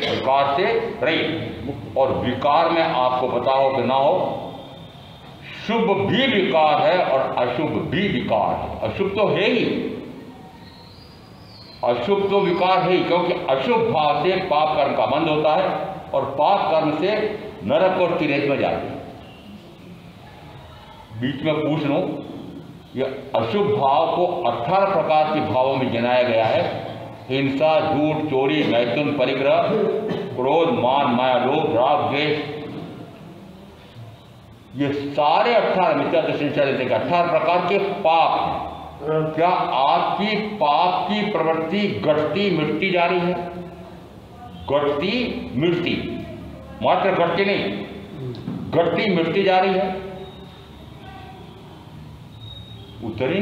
विकार से रहित। और विकार में आपको पता हो कि ना हो, शुभ भी विकार है और अशुभ भी विकार है। अशुभ तो है ही, अशुभ तो विकार है ही, क्योंकि अशुभ भाव से पाप कर्म का बंध होता है और पाप कर्म से नरक और तिरेक में जाते हैं। बीच में पूछ लूं, ये अशुभ भाव को 18 प्रकार के भावों में गिनाया गया है। हिंसा, झूठ, चोरी, मैथुन, परिग्रह, क्रोध, मान, माया, लोभ, राग, द्वेष, ये सारे 18 मिथ्या दर्शन चरित्र के 18 प्रकार के पाप हैं। क्या आपकी पाप की प्रवृत्ति घटती मिटती जा रही है? घटती मिटती, मात्र घटती नहीं, घटती मिटती जा रही है। उत्तरी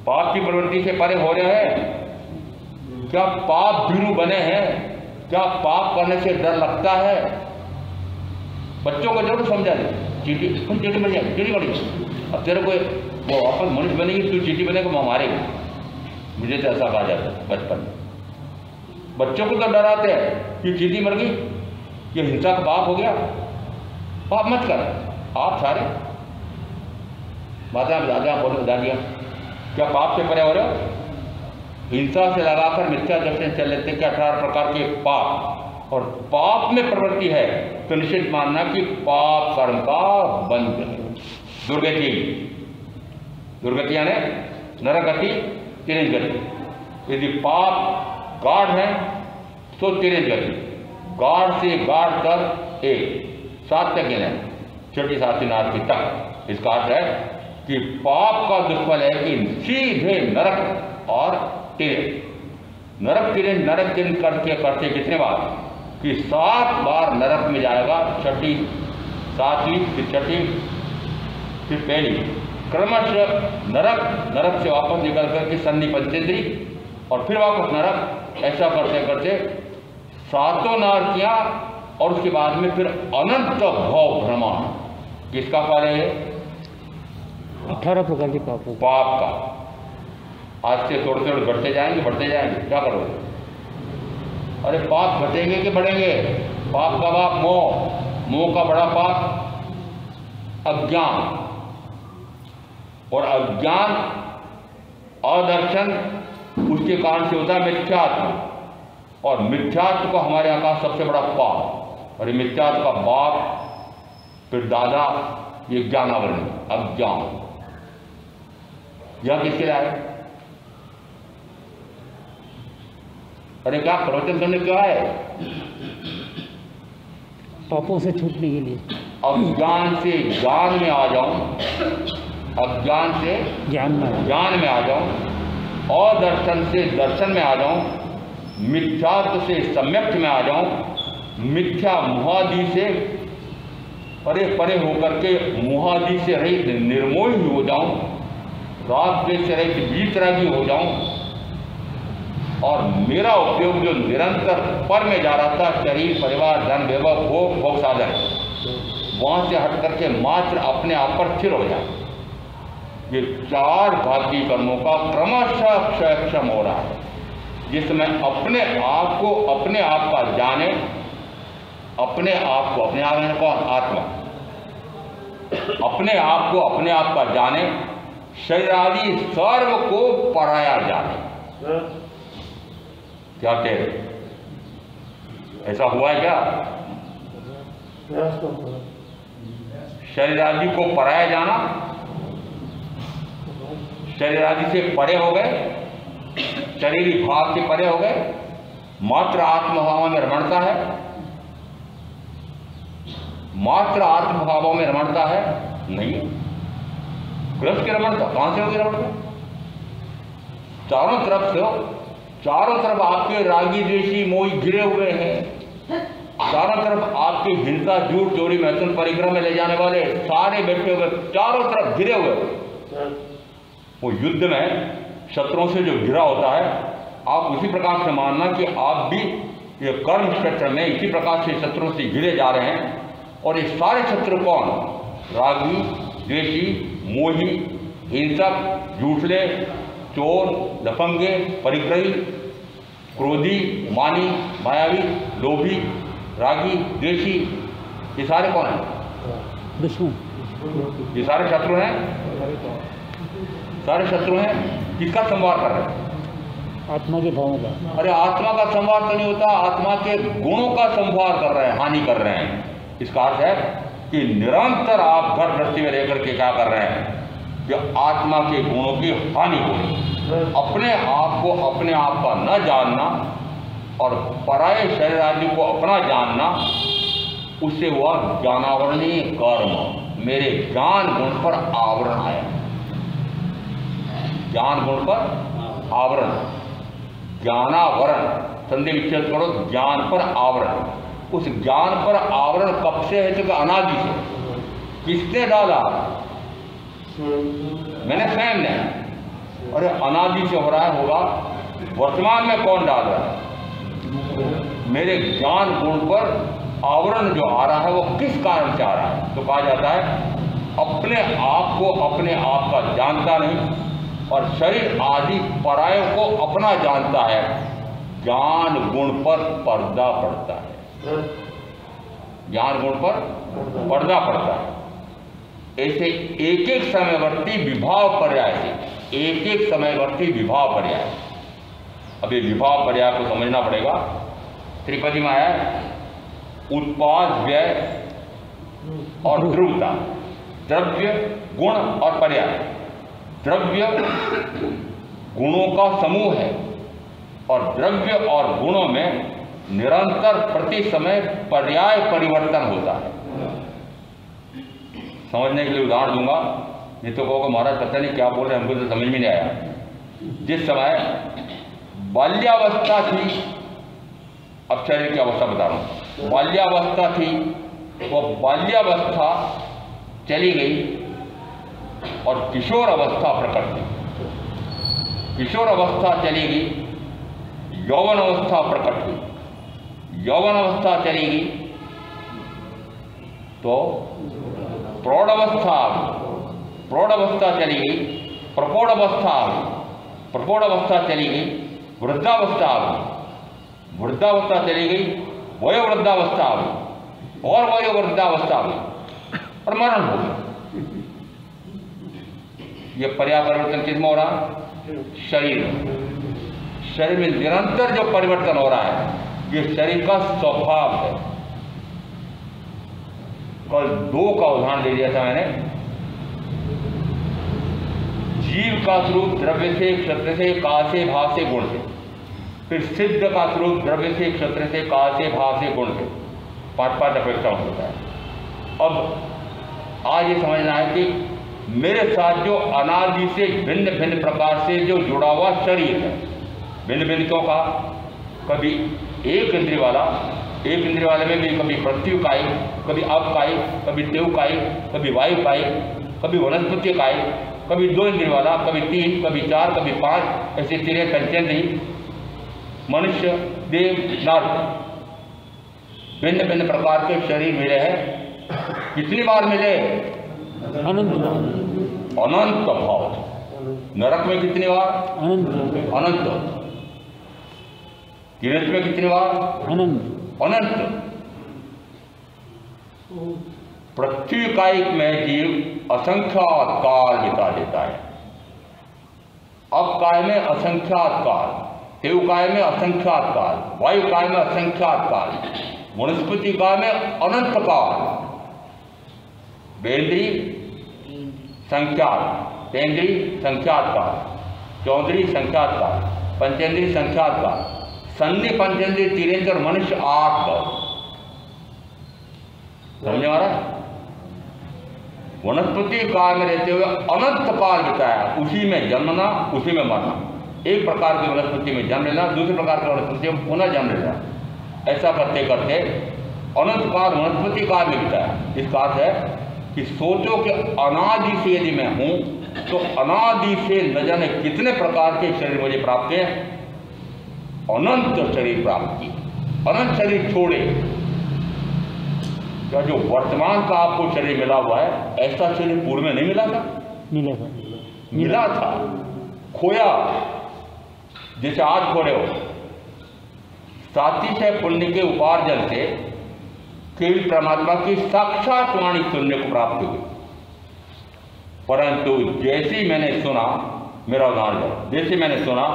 पाप की प्रवृत्ति से परे हो रहे हैं? क्या पाप भीरू बने हैं? क्या पाप करने से डर लगता है? बच्चों को जरूर समझा दे, चीटी बन जाए, चीटी बनी, अब तेरे को वो अपन मनुष्य बनेगी, तू चीटी बनेगा, वो मारेगी। मुझे तो ऐसा कहा जाता है बचपन में। बच्चों को तो डराते हैं कि चीटी मर गई, ये हिंसा का पाप हो गया। पाप मत कर, आप सारे माता दादा बोलो दादियाँ, क्या पाप से परे हो रहे हो? हिंसा से लगाकर मिथ्या दर्शन चल लेते कि 18 प्रकार के पाप, और पाप में प्रवृत्ति है तो निश्चित मानना कि पाप कर्म का बंध है। दुर्गति, दुर्गति यानी नरगति, तिरंज गति। यदि पाप गाढ़ है तो तिरंज गति, गाढ़ से गाढ़ तक एक 7 तक गिने, छोटी साथी नाथ तक। इसका अर्थ है कि पाप का दुष्फल है कि सीधे नरक और तिरंज। नरक तिरंज, नरक तिरंज करते करते कितने बार कि 7 बार नरक में जाएगा, छठी, 7वीं, फिर छठी, फिर पहली, क्रमशः नरक, नरक से वापस निकल करके सन्नी पंचेंद्री और फिर वापस नरक। ऐसा करते करते 7 नरकियां और उसके बाद में फिर अनंत भव भ्रमण। किसका फल है? 18 प्रकार के पाप का। आज से थोड़े थोड़े बढ़ते जाएंगे, बढ़ते जाएंगे, क्या करोगे? अरे पाप घटेंगे कि बढ़ेंगे? पाप का बाप मोह, मोह का बड़ा पाप अज्ञान, और अज्ञान अदर्शन, उसके कारण से होता है मिथ्यात्व, और मिथ्यात्व का हमारे यहाँ का सबसे बड़ा पाप। और ये मिथ्यात्व का बाप फिर दादा, ये ज्ञानावरण, अज्ञान। यह किसके लिए आए? अरे क्या प्रवचन करने क्यों आए? पापों से छूटने के लिए। अज्ञान से ज्ञान में आ जाऊं, अज्ञान से ज्ञान में आ जाऊं, अदर्शन से दर्शन में आ जाऊं, मिथ्यात्व से सम्यक्त में आ जाऊं, मिथ्या मुहादि से परे परे होकर के मुहादि से रहित निर्मोही हो जाऊं, राग द्वेष से रहित वीतरागी हो जाऊं, और मेरा उपयोग जो निरंतर पर में जा रहा था, शरीर, परिवार, धन, वैभव, भोग साधन, वहां से हट करके मात्र अपने आप पर स्थिर हो जाए। ये 4 घाती कर्मों का क्रमशः क्षयक्षम हो रहा है, जिसमें अपने आप को अपने आप का जाने, अपने आप को अपने आप में कौन? आत्मा। अपने आप को अपने आप का जाने, शरीर आदि सर्व को पराया जाने। क्या कह रहे? ऐसा हुआ है क्या? शरीर आदि को पराया जाना, शरीर आदि से परे हो गए, शरीरी भाव से परे हो गए, मात्र आत्मभाव में रमणता है, मात्र आत्मभावों में रमणता है नहीं। गृहस्थ की रमणता कहां से होगी? रमणता चारों तरफ से हो, चारों तरफ आपके रागी द्वेषी मोही घिरे हुए हैं, चारों तरफ आपकी हिंसा झूठ चोरी मैथुन परिक्रम में ले जाने वाले सारे बैठे हुए, चारों तरफ घिरे हुए। वो युद्ध में शत्रुओं से जो घिरा होता है, आप उसी प्रकार से मानना कि आप भी ये कर्म क्षेत्र में इसी प्रकार से शत्रुओं से घिरे जा रहे हैं। और ये सारे शत्रु कौन? रागी द्वेषी मोही हिंसक झूठले चोर लफंगे परिग्रही क्रोधी मानी मायावी लोभी रागी द्वेषी, ये सारे कौन हैं? दुश्मन। ये सारे शत्रु हैं, सारे शत्रु हैं। किसका संवार कर रहे हैं? आत्मा के भावों का। अरे आत्मा का संवार तो नहीं होता, आत्मा के गुणों का संवार कर रहे हैं, हानि कर रहे हैं। इसका अर्थ है कि निरंतर आप घर गृहस्थी में रहकर के क्या कर रहे हैं कि आत्मा के गुणों की हानि हो रही है। अपने आप को अपने आप का न जानना और पराये शरीर आदि को अपना जानना, उससे हुआ ज्ञानावरणीय कर्म। मेरे ज्ञान गुण पर आवरण आया, ज्ञान गुण पर आवरण, ज्ञानावरण संधि विच्छेद करो, ज्ञान पर आवरण। उस ज्ञान पर आवरण कब से है? तो अनादि से। किसने डाला? मैंने स्वयं ने। अरे अनादि से हो रहा है, होगा वर्तमान में कौन डाल रहा है? मेरे ज्ञान गुण पर आवरण जो आ रहा है वो किस कारण से आ रहा है? तो कहा जाता है अपने आप को अपने आप का जानता नहीं और शरीर आदि परायों को अपना जानता है, ज्ञान गुण पर पर्दा पड़ता है, ज्ञान गुण पर पर्दा पड़ता है। ऐसे एक एक समयवर्ती विभाव पर्याय से, एक एक समयवर्ती विभाव पर्याय। अब ये विभाव पर्याय को समझना पड़ेगा। त्रिपदी में आया उत्पाद व्यय और ध्रुवता, द्रव्य गुण और पर्याय। द्रव्य गुणों का समूह है और द्रव्य और गुणों में निरंतर प्रति समय पर्याय परिवर्तन होता है। समझने के लिए उदाहरण दूंगा, नहीं तो कहोगे महाराज पता नहीं क्या बोल रहे हैं, हमको तो समझ में नहीं आया। जिस समय बाल्यावस्था थी, अब शरीर की अवस्था बता रहा हूं, बाल्यावस्था थी, वो बाल्यावस्था चली गई और किशोर अवस्था प्रकट हुई। किशोर अवस्था चली गई, यौवन अवस्था प्रकट हुई। यौवन अवस्था चली गई तो प्रौढ़ अवस्था आ गई, प्रौढ़ अवस्था चली गई, प्रपौढ़ अवस्था आ गई, प्रपौढ़ अवस्था चली गई, वृद्धावस्था आ गई, वृद्धावस्था चली गई, वयोवृद्धावस्था आ गई और वयोवृद्धावस्था आ गई और मरण हो गया। ये पर्याय परिवर्तन किसमें हो रहा है? शरीर में। शरीर में निरंतर जो परिवर्तन हो रहा है ये शरीर का स्वभाव है। कल दो का उदाहरण दे दिया था मैंने। जीव का स्वरूप द्रव्य से, क्षत्र से, काल से, भाव से, गुण से। फिर सिद्ध का स्वरूप द्रव्य से, क्षत्र से, काल से, भाव से, गुण से। पांच पांच अपेक्षा होता है। अब आज ये समझना है कि मेरे साथ जो अनादि से भिन्न भिन्न प्रकार से जो जुड़ा हुआ शरीर है, भिन्न भिन्न क्यों कहा? कभी एक इंद्रिय वाला, एक इंद्रिय वाले में भी कभी पृथ्वी काई, कभी अप काई, कभी देव काई, कभी वायु काई, कभी वनस्पति काई, कभी दो इंद्रिय वाला, कभी तीन, कभी चार, कभी पांच, ऐसे तेरह पंचेंद्र ही मनुष्य देव नर भिन्न भिन्न प्रकार के शरीर मिले हैं। कितनी बार मिले? अनंत अनंत भाव। नरक में कितनी बार? अनंत अनंत। गिरज में कितनी बार? अनंत अनंत। पृथ्वी कायिक में जीव असंख्यात काल बिता देता है। अब काय में असंख्यात काल, देव काय में असंख्यात काल, वायु काय में असंख्यात काल, वनस्पति काल में अनंत काल, बेंद्री संख्यात, तेंद्री संख्यात का, चौंद्री संख्यात का, पंचेंद्री संख्यात का, सन्नि पंचेंद्री तीरेंद्र मनुष्य 8 बार। समझे महाराज? वनस्पति काल में रहते हुए अनंत काल बिताया, उसी में जन्मना, उसी में मरना। एक प्रकार की वनस्पति में जन्म लेना, दूसरे प्रकार की वनस्पति में पुनः जन्म लेना, ऐसा करते करते अनंत काल वनस्पति काल में बिताया। इसका अर्थ है कि सोचो कि अनादि से यदि मैं हूं तो अनादि से न जाने कितने प्रकार के शरीर मुझे प्राप्त हैं, अनंत शरीर प्राप्त किए, अनंत शरीर छोड़े। क्या जो वर्तमान का आपको शरीर मिला हुआ है, ऐसा शरीर पूर्व में नहीं मिला था? मिला था, खोया, जैसे आज खो रहे हो। साथी से पुण्य के उपार्जन से केवल परमात्मा की साक्षात वाणी सुनने को प्राप्त हुई। परंतु जैसे ही मैंने सुना, मेरा उदाहरण है, जैसे मैंने सुना,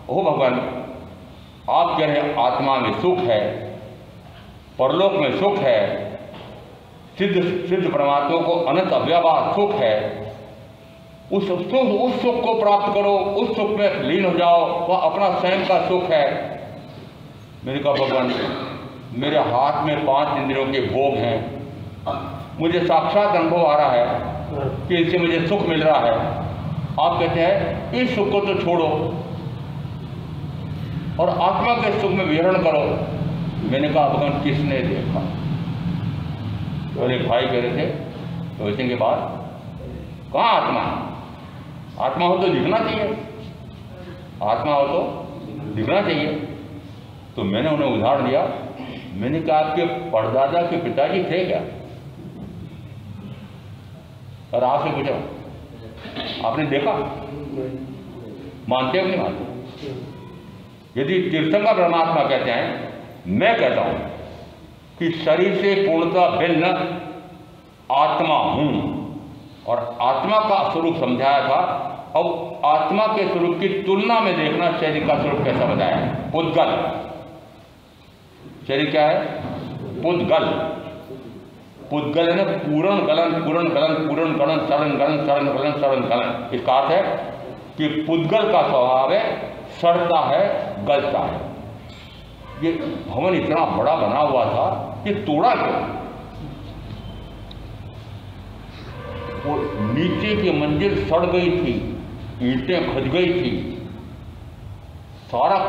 ओ भगवान आप कह रहे आत्मा में सुख है, परलोक में सुख है, सिद्ध परमात्मा को अनंत अव्यवहार सुख है, उस सुख को प्राप्त करो, उस सुख में लीन हो जाओ, वह अपना स्वयं का सुख है। मैंने कहा भगवान मेरे हाथ में 5 इंद्रियों के भोग हैं, मुझे साक्षात अनुभव आ रहा है कि इससे मुझे सुख मिल रहा है। आप कहते हैं इस सुख को तो छोड़ो और आत्मा के सुख में विहरण करो। मैंने कहा भगवान किसने देखा? बोले भाई कह रहे थे सोचने के बाद, कहाँ आत्मा? आत्मा हो तो दिखना चाहिए, आत्मा हो तो दिखना चाहिए। तो मैंने उन्हें उदाहरण दिया, मैंने कहा आपके परदादा के पिताजी थे क्या? और आपसे पूछा आपने देखा? मानते हो नहीं मानते? यदि तीर्थंकर परमात्मा कहते हैं, मैं कहता हूं कि शरीर से पूर्णतः भिन्न आत्मा हूं, और आत्मा का स्वरूप समझाया था। अब आत्मा के स्वरूप की तुलना में देखना शरीर का स्वरूप कैसा बताया है। पुद्गल, शरीर क्या है? पुद्गल। पुद्गल है ना पूर्ण गलन, पूर्ण गलन, पूर्ण गलन, सड़न गलन, सड़न गलन, सड़न गलन। इसका अर्थ है कि पुद्गल का स्वभाव है सड़ता है, गलता है। ये भवन इतना बड़ा बना हुआ था कि तोड़ा क्यों? वो नीचे की मंजिल सड़ गई थी, ईंटें खज गई थी, सारा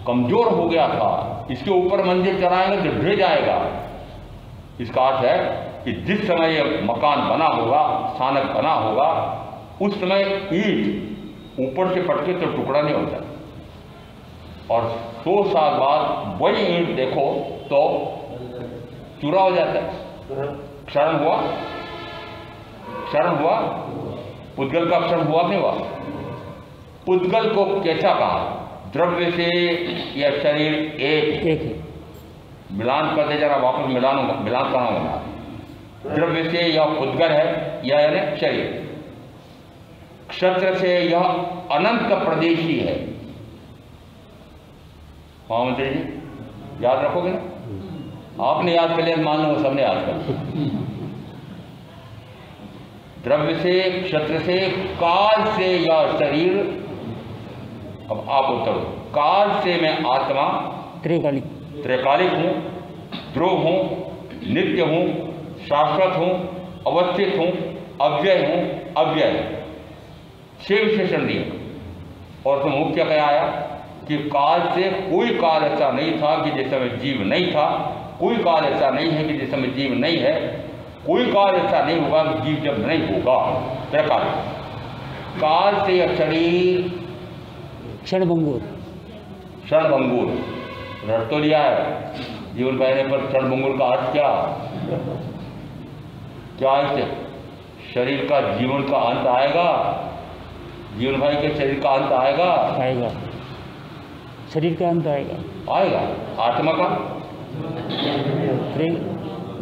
कमजोर हो गया था। इसके ऊपर मंजिल चढ़ाएंगे तो ढह जाएगा। इसका अर्थ है कि जिस समय यह मकान बना होगा, स्थानक बना होगा, उस समय ईंट ऊपर से पटके तो टुकड़ा नहीं होता, और 100 साल बाद वही ईंट देखो तो चूरा हो जाता है। क्षरण हुआ, क्षरण हुआ, पुद्गल का क्षरण हुआ नहीं हुआ? पुद्गल को कैसा कहा? द्रव्य से यह शरीर एक है। मिलान करते जरा वापस मिलान करना होगा। द्रव्य से यह पुद्गल है, यह है शरीर। क्षत्र से यह अनंत प्रदेशी है। हाँ मंत्री जी याद रखोगे ना? आपने याद कर लिया, मान लो सबने याद कर। द्रव्य से, क्षत्र से, काल से यह शरीर। अब आप उत्तर, काल से मैं आत्मा त्रैकालिक हूं, ध्रुव हूं, नित्य हूं, शाश्वत हूं, अवस्थित हूं, अव्यय हूं, अव्यय। 6 विशेषण दिए। और तो मुख्य क्या आया कि काल से कोई काल ऐसा नहीं था कि जिस समय जीव नहीं था, कोई काल ऐसा नहीं है कि जिस समय जीव नहीं है, कोई काल ऐसा नहीं होगा कि जीव जब नहीं होगा। त्रैकालिक। काल से यह शरीर क्षणभंगुर, क्षणभंगुर रट तो लिया है जीवन पाने पर। क्षणभंगुर का अर्थ क्या? क्या इससे शरीर का जीवन का अंत आएगा? जीवन भाई के शरीर का अंत आएगा? आएगा, शरीर का अंत आएगा, आएगा। आत्मा का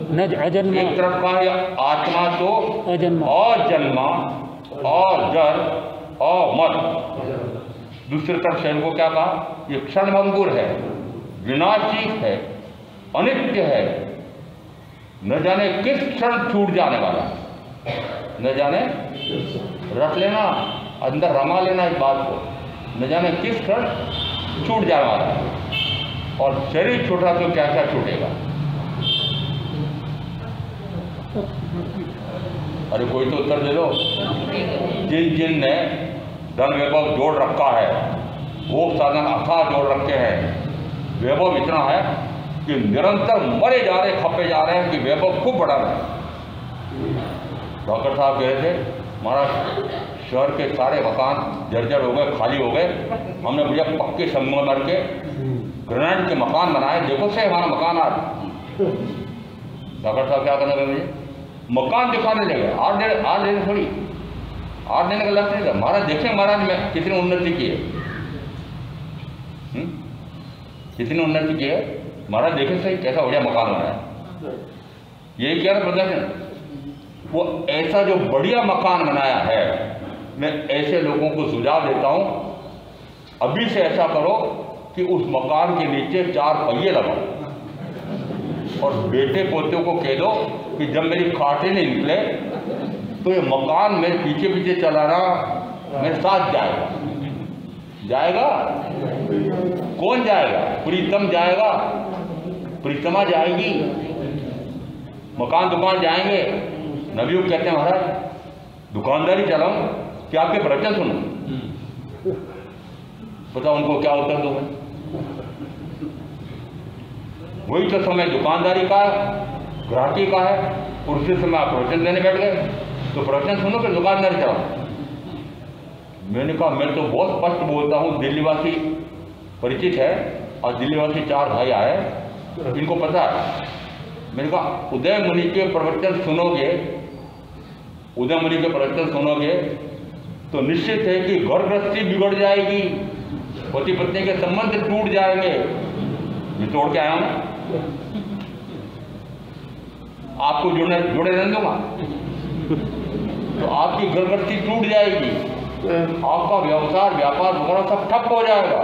न अजन्मा। एक तरफ का है आत्मा तो अजन्मा, अजन्मा, अजर, अमर। दूसरी तरफ शरीर को क्या कहा? ये क्षणभंगुर है, विनाशी है, अनित्य है, न जाने किस क्षण छूट जाने वाला। न जाने रख लेना, अंदर रमा लेना इस बात को, न जाने किस क्षण छूट जाने वाला है, और शरीर छूटा तो क्या क्या छूटेगा। अरे कोई तो उत्तर दे दो। जिन जिन ने धन वैभव जोड़ रखा है, वो साधन अथाह जोड़ रखे हैं, वैभव इतना है कि निरंतर मरे जा रहे, खपे जा रहे हैं कि वैभव खूब बढ़ा रहे हैं। डॉक्टर साहब कह रहे थे महाराज शहर के सारे मकान जर्जर हो गए, खाली हो गए, हमने भैया पक्के संगमरमर के ग्रेनाइट के मकान बनाए, देखो से हमारा मकान आज। डॉक्टर साहब क्या करने लगे मुझे, मकान दिखाने लगे। आज देने थोड़ी, आज देने का लक्ष्य नहीं था। महाराज देखें महाराज में कितनी उन्नति की है, कितनी उन्नति की है महाराज, देखें सही कैसा बढ़िया मकान बनाया। यही क्या प्रदर्शन, वो ऐसा जो बढ़िया मकान बनाया है, मैं ऐसे लोगों को सुझाव देता हूं अभी से ऐसा करो कि उस मकान के नीचे 4 पहिए लगाओ, और बेटे पोते को कह दो कि जब मेरी खाटे नहीं निकले तो ये मकान मेरे पीछे पीछे चलाना, मेरे साथ जाएगा। जाएगा कौन जाएगा? प्रीतम जाएगा, प्रीतमा जाएगी, मकान दुकान जाएंगे। नवयुग कहते हैं महाराज दुकानदारी चलाऊं कि आपके प्रवचन सुनो, पता उनको क्या उत्तर दूं मैं। वही तो समय दुकानदारी का है, ग्राहकी का है, और उसी समय आप प्रवचन देने बैठ गए, तो प्रवचन सुनो कि दुकानदारी चलाओ। मैंने कहा मैं तो बहुत स्पष्ट बोलता हूँ, दिल्लीवासी परिचित है, और दिल्लीवासी 4 भाई आए, इनको पता है। मैंने कहा उदय मुनि के प्रवचन सुनोगे, उदय मुनि के प्रवचन सुनोगे तो निश्चित है कि घर गृहस्थी बिगड़ जाएगी, पति पत्नी के संबंध टूट जाएंगे। ये तोड़ के आया हूं, आपको जुड़े रहने दूंगा तो आपकी घर गृहस्थी टूट जाएगी, आपका व्यवसाय व्यापार वगैरह सब ठप हो जाएगा,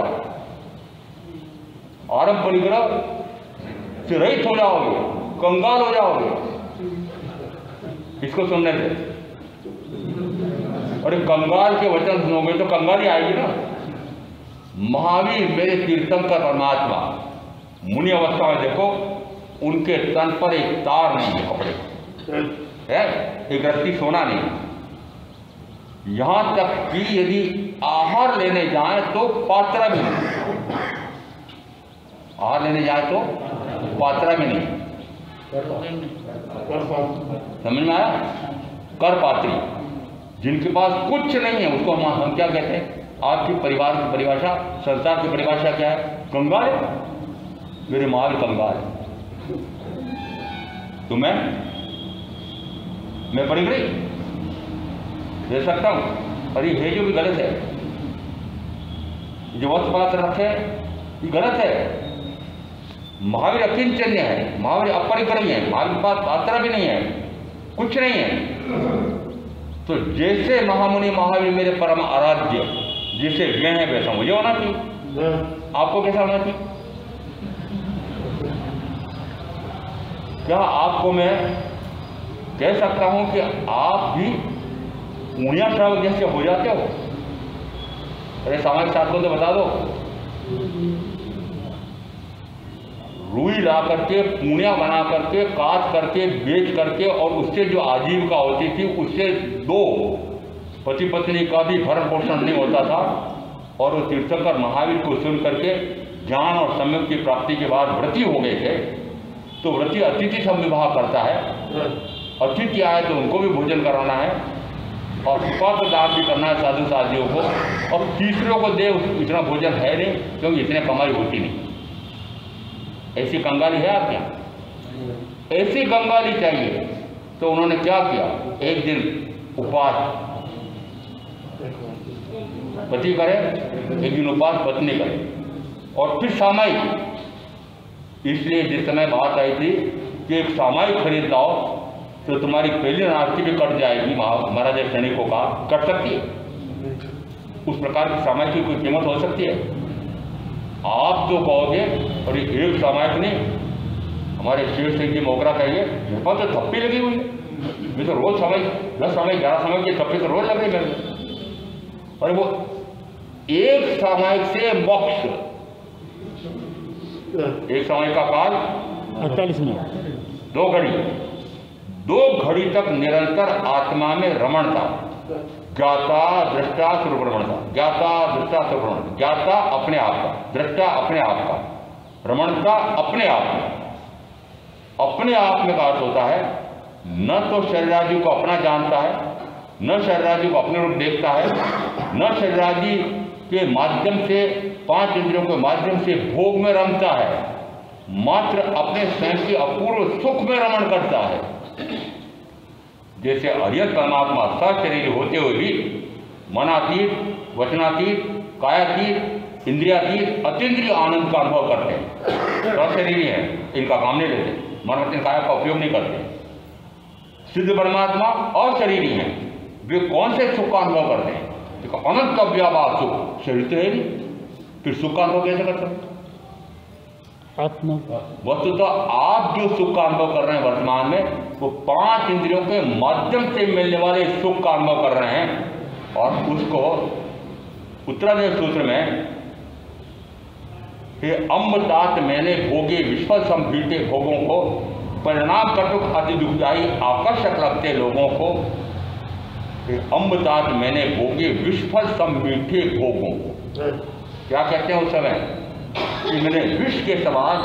आरंभ परिग्रह से रहित हो जाओगे, कंगाल हो जाओगे इसको सुनने से। और कंगाल के वचन सुनोगे तो कंगाली आएगी ना। महावीर मेरे तीर्थंकर परमात्मा मुनि अवस्था में देखो, उनके तन पर एक तार नहीं है, कपड़े है, एक रत्ती सोना नहीं। यहां तक कि यदि आहार लेने जाए तो पात्रा भी नहीं, आहार लेने जाए तो पात्रा भी नहीं। समझ में आया? कर पात्री, जिनके पास कुछ नहीं है उसको हम क्या कहते हैं? आपकी परिवार की परिभाषा, संसार की परिभाषा क्या है? कंगाल। मेरे महावीर कंगाल तो मैं परिग्रही दे सकता हूं, और ये जो भी गलत है, जो वस्त्र पात्र रखे ये गलत है। महावीर अकिंचन्य है, महावीर अपरिग्रही है, महावीर के पास पात्र भी नहीं है, कुछ नहीं है। तो जैसे महामुनि महावीर मेरे परम आराध्य जिसे ज्ञ है वैसा मुझे होना चाहिए। आपको कैसा होना चाहिए? क्या आपको मैं कह सकता हूं कि आप भी पुण्या श्रावक जैसे हो जाते हो? अरे सामाजिक साथियों से बता दो, रुई ला करके, पुण्या बना करके, काट करके, बेच करके, और उससे जो आजीविका होती थी उससे 2 पति पत्नी का भी भरण पोषण नहीं होता था। और वो तीर्थंकर महावीर को सुन करके ज्ञान और सम्यक की प्राप्ति के बाद व्रती हो गए थे। तो व्रती अतिथि संविवाह करता है, अतिथि आए तो उनको भी भोजन कराना है, और सुपात्र दान भी करना है साधु साधियों को, और तीसरों को दे इतना भोजन है नहीं, क्योंकि इतने कमाई होती नहीं। ऐसी कंगाली है आप क्या? ऐसी कंगाली चाहिए। तो उन्होंने क्या किया? एक दिन उपवास पति करे, एक दिन उपवास पत्नी करे, और फिर सामायिक। इसलिए जिस समय बात आई थी कि एक सामायिक खरीद लाओ तो तुम्हारी पहली नास्ती भी कट जाएगी, महाराज सैनिकों का कट सकती है, उस प्रकार की सामायिक की कोई कीमत हो सकती है? आप जो कहोगे, और एक सामायिक नहीं, हमारे शेर सिंह जी मोगरा कहिए, मेरे पास तो थप्पी लगी हुई है, मैं तो रोज समय 10 समय 11 समय की थप्पी तो रोज लग रही मेरे को। और वो एक समय से मोक्ष, एक समय का काल 48 मिनट, 2 घड़ी, 2 घड़ी तक निरंतर आत्मा में रमणता, ज्ञाता दृष्टा स्वरूपरमणता, ज्ञाता दृष्टा स्वरूपरमणता, ज्ञाता अपने आप का, दृष्टा अपने आप का, रमणता अपने आप में। अपने आप में का अर्थ होता है न तो शरीरादि को अपना जानता है, न शरीरादि को अपने रूप देखता है, न शरीरादि के माध्यम से 5 इंद्रियों के माध्यम से भोग में रमता है, मात्र अपने स्वयं के अपूर्व सुख में रमण करता है। जैसे अरिहत परमात्मा सशरीर होते हुए भी मनातीत, वचनातीत, कायातीत, इंद्रियातीत, अतीन्द्रिय आनंद का अनुभव करते हैं। सशरीरी है, इनका काम नहीं लेते, मन वचन काया का उपयोग नहीं करते। सिद्ध परमात्मा अशरीरी हैं, वे कौन से सुख का अनुभव करते हैं? अनंत व्यापार सुख, शरीर तो है नहीं, फिर सुख का अनुभव कैसे कर सकते? आत्मा वस्तुतः आप जो सुख का अनुभव कर रहे हैं वर्तमान में, वो 5 इंद्रियों के माध्यम से मिलने वाले सुख का अनुभव कर रहे हैं। और उसको उत्तरादेव सूत्र में हे अम्बतात मैंने भोगे विश्व संभीटे भोगों को, परिणाम कटुक अति दुखदायी आकर्षक लगते लोगों को। हे अम्बतात मैंने भोगे विश्व संभीटे भोगों को। क्या कहते हैं उस समय कि मैंने विष के समान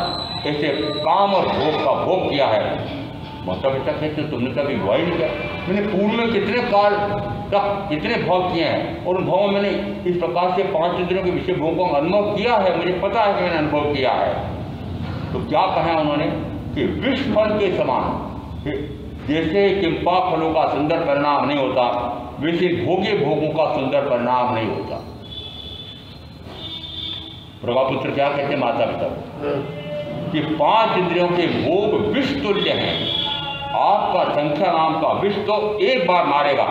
ऐसे काम और भोग का भोग किया है। माता पिता कहते तुमने कभी हुआ ही नहीं किया। मैंने पूर्व में कितने काल तक कितने भोग किए हैं, और उन भोगों में मैंने इस प्रकार से 5 इंद्रियों के विषय भोगों का अनुभव किया है, मुझे पता है कि मैंने अनुभव किया है। तो क्या कहा उन्होंने कि विष फल के समान, जैसे किंपा फलों का सुंदर परिणाम नहीं होता, वैसे भोगे भोगों का सुंदर परिणाम नहीं होता। प्रभापुत्र क्या कहते हैं माता पिता कि 5 इंद्रियों के भोग विष तुल्य हैं। आपका संख्या नाम का विष तो एक बार मारेगा,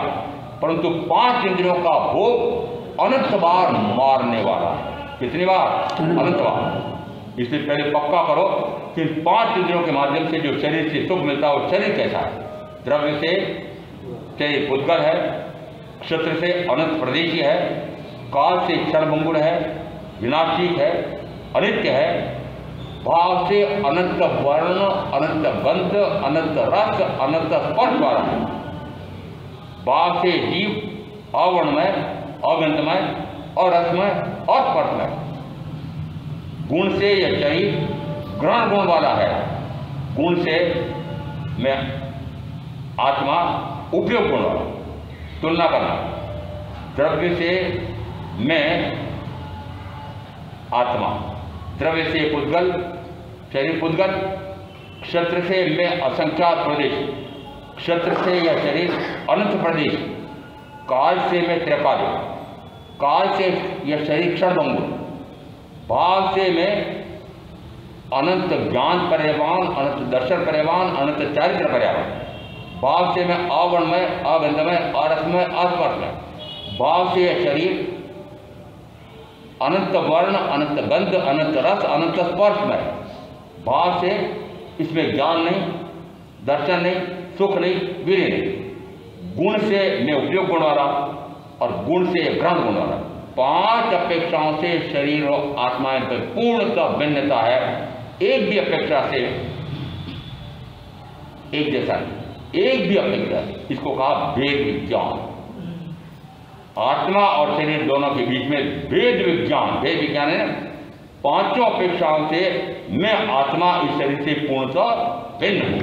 परंतु 5 इंद्रियों का भोग अनंत बार मारने वाला है। कितनी बार? अनंत बार। इसलिए पहले पक्का करो कि 5 इंद्रियों के माध्यम से जो शरीर से सुख मिलता है वो शरीर कैसा है? द्रव्य से शरीर पुद्गल है, क्षत्र से अनंत प्रदेशी है, काल से क्षणभंगुर है, विनाशी है, अनित्य है, भाव से अनंत वर्ण, अनंत गंध, अनंत रस, अनंत स्पर्श वाला है। भाव से जीव अवर्णमय, अगंधमय और रसमय और स्पर्शमय। गुण से यह शरीर ग्रहण गुण वाला है। गुण से मैं आत्मा उपयोग गुण वाला। तुलना करना, द्रव्य से मैं आत्मा, द्रव्य से पुद्गल शरीर पुद्गल, क्षत्र से मैं असंख्यात प्रदेश, क्षत्र से यह शरीर अनंत प्रदेश, काल से मैं त्रिकालिक, काल से यह शरीर क्षणभंगुर, भाव से मैं अनंत ज्ञान पर्यवान, अनंत दर्शन पर्यवान, अनंत चारित्र पर्यवान, भाव से मैं अवर्णमय, अगंधमय, अरसमय, अस्पर्शमय, भाव से यह शरीर अनंत वर्ण, अनंत गंध, अनंत रस, अनंत स्पर्श में। भाव से इसमें ज्ञान नहीं, दर्शन नहीं, सुख नहीं, वीर्य नहीं। गुण से मैं उपयोग गुण वाला और गुण से ग्रहण गुण वाला। 5 अपेक्षाओं से शरीर और आत्मा पर पूर्णतः भिन्नता है। एक भी अपेक्षा से एक जैसा नहीं, एक भी अपेक्षा। इसको कहा भेद विज्ञान। आत्मा और शरीर दोनों के बीच में भेद विज्ञान। भेद विज्ञान है 5 अपेक्षाओं से मैं आत्मा इस शरीर से पूर्णतः भिन्न हूँ।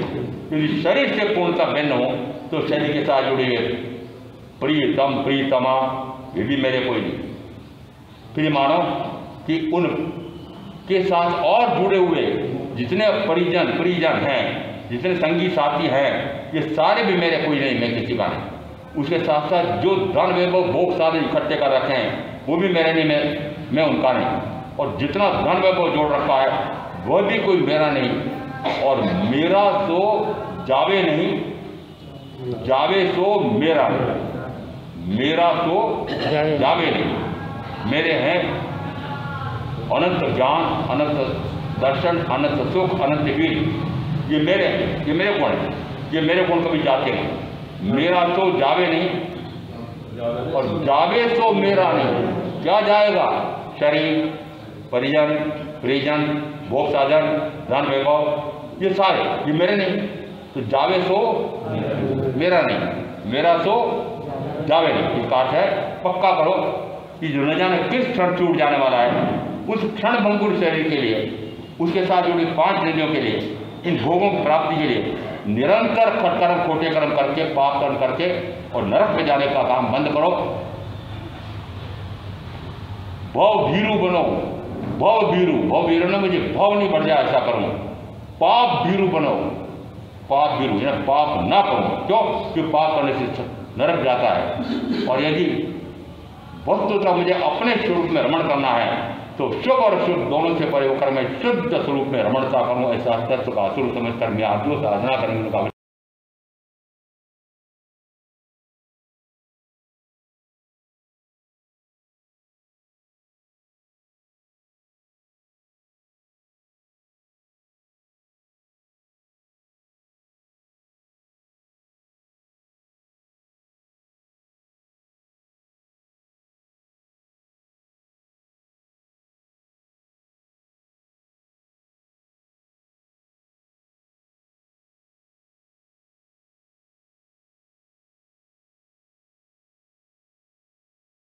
यदि शरीर से पूर्णतः भिन्न हूँ तो शरीर के साथ जुड़े हुए प्रियतम प्रियतमा ये भी मेरे कोई नहीं। फिर मानो कि उन के साथ और जुड़े हुए जितने परिजन हैं, जितने संगी साथी हैं, ये सारे भी मेरे कोई नहीं, मैं किसी का नहीं। उसके साथ साथ जो धन वैभव भोग साधन इकट्ठे कर रखे हैं वो भी मेरे नहीं, मैं उनका नहीं। और जितना धन वैभव जोड़ रखा है वह भी कोई मेरा नहीं। और मेरा सो जावे नहीं, जावे सो मेरा नहीं, मेरा सो जावे नहीं। मेरे हैं अनंत ज्ञान, अनंत दर्शन, अनंत सुख, अनंत वीर। ये मेरे गुण हैं, ये मेरे गुण कभी जाते नहीं। मेरा तो जावे नहीं और जावे तो मेरा नहीं। क्या जाएगा? शरीर, परिजन, परिजन, भोग साधन, धन वैभव, ये सारे ये मेरे नहीं। तो जावे सो मेरा नहीं, मेरा सो जावे नहीं। इसका अर्थ है पक्का करो कि जो न जाने किस क्षण छूट जाने वाला है, उस क्षण भंगुर शरीर के लिए, उसके साथ जुड़ी 5 इंद्रियों के लिए, इन भोगों की प्राप्ति के लिए निरंतर कर्म, खोटे कर्म करके, पाप कर्म करके और नरक में जाने का काम बंद करो। भव भीरू बनो, भव भीरू ने मुझे भव नहीं बढ़ जाए ऐसा करूं। पाप भीरू बनो, पाप भीरू यानी पाप ना करो। क्यों? कि पाप करने से नरक जाता है। और यदि वस्तुतः मुझे अपने स्वरूप में रमण करना है तो शुभ और शुभ दोनों से परे होकर मैं शुद्ध स्वरूप में रमणता करूं, ऐसा तत्व का असुर समझकर मैं आत्म साधना करने का